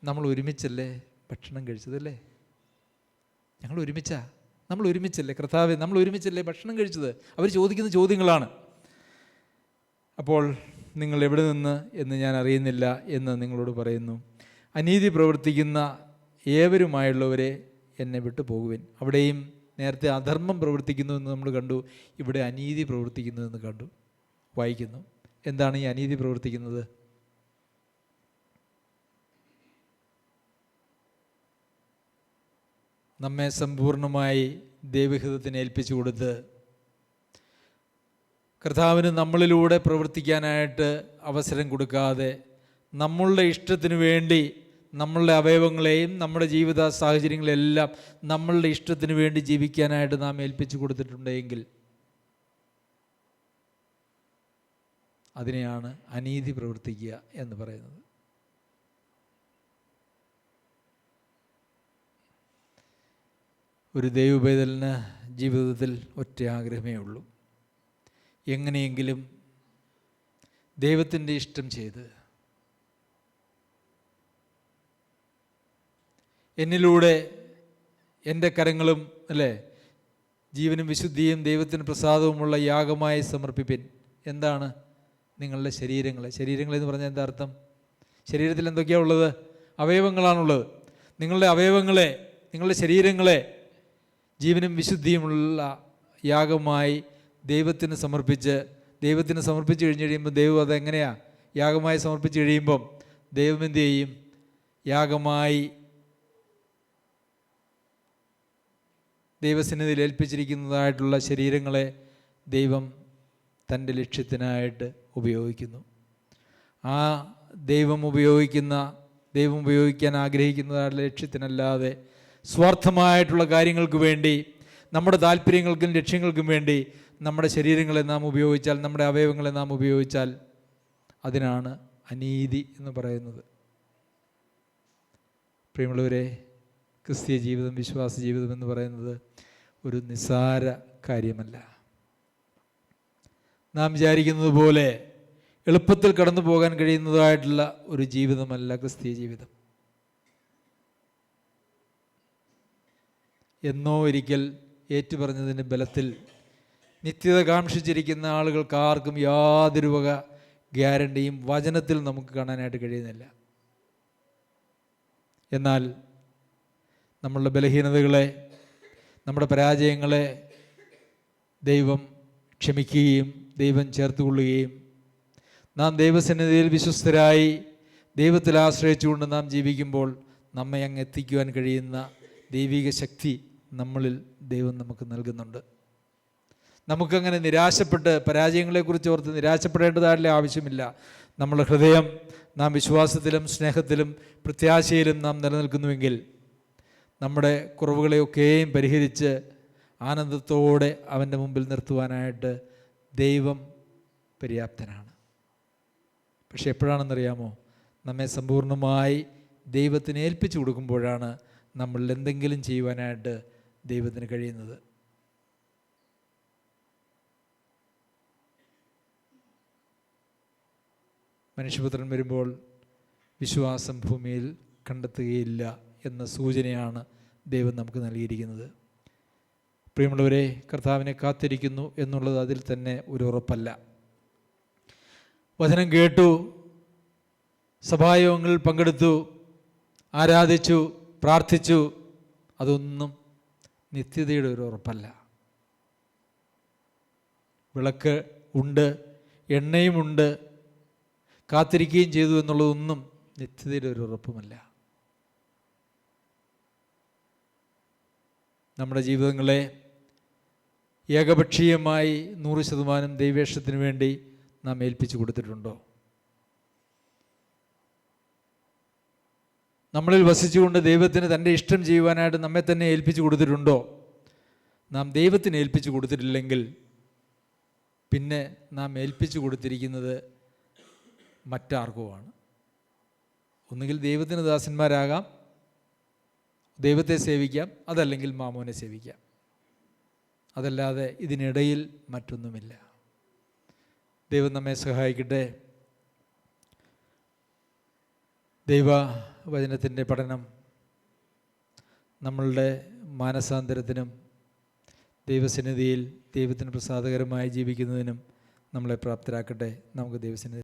നമ്മൾ ഒരുമിച്ചല്ലേ ഭക്ഷണം കഴിച്ചതല്ലേ? നമ്മൾ ഒരുമിച്ചല്ലേ കർത്താവേ, നമ്മൾ ഒരുമിച്ചല്ലേ ഭക്ഷണം കഴിച്ചത്? അവർ ചോദിക്കുന്ന ചോദ്യങ്ങളാണ്. അപ്പോൾ നിങ്ങൾ എവിടെ നിന്ന് എന്ന് ഞാൻ അറിയുന്നില്ല എന്ന് നിങ്ങളോട് പറയുന്നു. അനീതി പ്രവർത്തിക്കുന്ന ഏവരുമായുള്ളവരെ എന്നെ വിട്ടു പോകുവിൻ. അവിടെയും നേരത്തെ അധർമ്മം പ്രവർത്തിക്കുന്നു എന്ന് നമ്മൾ കണ്ടു, ഇവിടെ അനീതി പ്രവർത്തിക്കുന്നു എന്ന് കണ്ടു, വായിക്കുന്നു. എന്താണ് ഈ അനീതി പ്രവർത്തിക്കുന്നത്? നമ്മെ സമ്പൂർണമായി ദൈവഹിതത്തിന് ഏൽപ്പിച്ചു കൊടുത്ത് കർത്താവിന് നമ്മളിലൂടെ പ്രവർത്തിക്കാനായിട്ട് അവസരം കൊടുക്കാതെ നമ്മളുടെ ഇഷ്ടത്തിനു വേണ്ടി നമ്മളുടെ അവയവങ്ങളെയും നമ്മുടെ ജീവിത സാഹചര്യങ്ങളെല്ലാം നമ്മളുടെ ഇഷ്ടത്തിന് വേണ്ടി ജീവിക്കാനായിട്ട് നാം ഏൽപ്പിച്ചു കൊടുത്തിട്ടുണ്ടെങ്കിൽ അതിനെയാണ് അനീതി പ്രവർത്തിക്കുക എന്ന് പറയുന്നത്. ഒരു ദൈവപൈതലിന് ജീവിതത്തിൽ ഒറ്റ ആഗ്രഹമേ ഉള്ളൂ, എങ്ങനെയെങ്കിലും ദൈവത്തിൻ്റെ ഇഷ്ടം ചെയ്ത് എന്നിലൂടെ എൻ്റെ കരങ്ങളും അല്ലേ ജീവനും വിശുദ്ധിയും ദൈവത്തിന് പ്രസാദവുമുള്ള യാഗമായി സമർപ്പിപ്പിൻ. എന്താണ്? നിങ്ങളുടെ ശരീരങ്ങളെന്ന് പറഞ്ഞാൽ എന്താ അർത്ഥം? ശരീരത്തിൽ എന്തൊക്കെയാണ് ഉള്ളത്? അവയവങ്ങളാണുള്ളത്. നിങ്ങളുടെ അവയവങ്ങളെ, നിങ്ങളുടെ ശരീരങ്ങളെ ജീവനും വിശുദ്ധിയുമുള്ള യാഗമായി ദൈവത്തിന് സമർപ്പിച്ച് കഴിഞ്ഞ് കഴിയുമ്പോൾ ദൈവം അതെങ്ങനെയാണ് യാഗമായി സമർപ്പിച്ച് കഴിയുമ്പം ദൈവം എന്ത് ചെയ്യും? യാഗമായി ദൈവസന്നിധിയിൽ ഏൽപ്പിച്ചിരിക്കുന്നതായിട്ടുള്ള ശരീരങ്ങളെ ദൈവം തൻ്റെ ലക്ഷ്യത്തിനായിട്ട് ഉപയോഗിക്കുന്നു. ആ ദൈവം ഉപയോഗിക്കാൻ ആഗ്രഹിക്കുന്നതായിട്ടുള്ള ലക്ഷ്യത്തിനല്ലാതെ സ്വാർത്ഥമായിട്ടുള്ള കാര്യങ്ങൾക്ക് വേണ്ടി, നമ്മുടെ താല്പര്യങ്ങൾക്കും ലക്ഷ്യങ്ങൾക്കും വേണ്ടി നമ്മുടെ ശരീരങ്ങളെ നാം ഉപയോഗിച്ചാൽ, നമ്മുടെ അവയവങ്ങളെ നാം ഉപയോഗിച്ചാൽ അതിനാണ് അനീതി എന്ന് പറയുന്നത്. പ്രിയമുള്ളവരെ, ക്രിസ്തീയ ജീവിതം, വിശ്വാസ ജീവിതം എന്ന് പറയുന്നത് ഒരു നിസ്സാര കാര്യമല്ല. നാം വിചാരിക്കുന്നത് പോലെ എളുപ്പത്തിൽ കടന്നു പോകാൻ കഴിയുന്നതായിട്ടുള്ള ഒരു ജീവിതമല്ല ക്രിസ്തീയ ജീവിതം. എന്നോ ഒരിക്കൽ ഏറ്റുപറഞ്ഞതിൻ്റെ ബലത്തിൽ നിത്യത കാക്ഷിച്ചിരിക്കുന്ന ആളുകൾക്ക് ആർക്കും യാതൊരു വക ഗ്യാരണ്ടിയും വചനത്തിൽ നമുക്ക് കാണാനായിട്ട് കഴിയുന്നില്ല. എന്നാൽ നമ്മളുടെ ബലഹീനതകളെ, നമ്മുടെ പരാജയങ്ങളെ ദൈവം ക്ഷമിക്കുകയും ദൈവം ചേർത്തുകൊള്ളുകയും നാം ദൈവസന്നിധിയിൽ വിശ്വസ്തരായി ദൈവത്തിൽ ആശ്രയിച്ചുകൊണ്ട് നാം ജീവിക്കുമ്പോൾ നമ്മെ അങ്ങ് എത്തിക്കുവാൻ കഴിയുന്ന ദൈവിക ശക്തി നമ്മളിൽ ദൈവം നമുക്ക് നൽകുന്നുണ്ട്. നമുക്കങ്ങനെ നിരാശപ്പെട്ട് പരാജയങ്ങളെക്കുറിച്ച് ഓർത്ത് നിരാശപ്പെടേണ്ടതായിട്ടുള്ള ആവശ്യമില്ല. നമ്മുടെ ഹൃദയം നാം വിശ്വാസത്തിലും സ്നേഹത്തിലും പ്രത്യാശയിലും നാം നിലനിൽക്കുന്നുവെങ്കിൽ നമ്മുടെ കുറവുകളെയൊക്കെയും പരിഹരിച്ച് ആനന്ദത്തോടെ അവൻ്റെ മുമ്പിൽ നിർത്തുവാനായിട്ട് ദൈവം പര്യാപ്തനാണ്. പക്ഷെ എപ്പോഴാണെന്നറിയാമോ? നമ്മെ സമ്പൂർണ്ണമായി ദൈവത്തിന് ഏൽപ്പിച്ചു കൊടുക്കുമ്പോഴാണ് നമ്മളിൽ എന്തെങ്കിലും ചെയ്യുവാനായിട്ട് ദൈവത്തിന് കഴിയുന്നത്. മനുഷ്യപുത്രൻ വരുമ്പോൾ വിശ്വാസം ഭൂമിയിൽ കണ്ടെത്തുകയില്ല എന്ന സൂചനയാണ് ദൈവം നമുക്ക് നൽകിയിരിക്കുന്നത്. പ്രിയമുള്ളവരെ, കർത്താവിനെ കാത്തിരിക്കുന്നു എന്നുള്ളത് അതിൽ തന്നെ ഒരു ഉറപ്പല്ല. വചനം കേട്ടു, സഭായോഗങ്ങളിൽ പങ്കെടുത്തു, ആരാധിച്ചു, പ്രാർത്ഥിച്ചു, അതൊന്നും നിത്യതയുടെ ഒരു ഉറപ്പല്ല. വിളക്ക് ഉണ്ട്, എണ്ണയുമുണ്ട്, കാത്തിരിക്കുകയും ചെയ്തു എന്നുള്ളതൊന്നും നിത്യതയുടെ ഒരു ഉറപ്പുമല്ല. നമ്മുടെ ജീവിതങ്ങളെ ഏകപക്ഷീയമായി 100% ദൈവേഷ്ടത്തിന് വേണ്ടി നാം ഏൽപ്പിച്ചു കൊടുത്തിട്ടുണ്ടോ? നമ്മളിൽ വസിച്ചുകൊണ്ട് ദൈവത്തിന് തൻ്റെ ഇഷ്ടം ചെയ്യുവാനായിട്ട് നമ്മെ തന്നെ ഏൽപ്പിച്ചു കൊടുത്തിട്ടുണ്ടോ? നാം ദൈവത്തിന് ഏൽപ്പിച്ചു കൊടുത്തിട്ടില്ലെങ്കിൽ പിന്നെ നാം ഏൽപ്പിച്ചു കൊടുത്തിരിക്കുന്നത് മറ്റാർക്കുമാണ്. ഒന്നുകിൽ ദൈവത്തിന് ദാസന്മാരാകാം, ദൈവത്തെ സേവിക്കാം, അതല്ലെങ്കിൽ മാമോനെ സേവിക്കാം. അതല്ലാതെ ഇതിനിടയിൽ മറ്റൊന്നുമില്ല. ദൈവം നമ്മെ സഹായിക്കട്ടെ. ദൈവവചനത്തിൻ്റെ പഠനം നമ്മളുടെ മാനസാന്തരത്തിനും ദൈവസന്നിധിയിൽ ദൈവത്തിന് പ്രസാദകരമായി ജീവിക്കുന്നതിനും നമ്മളെ പ്രാപ്തരാക്കട്ടെ. നമുക്ക് ദൈവസന്നിധി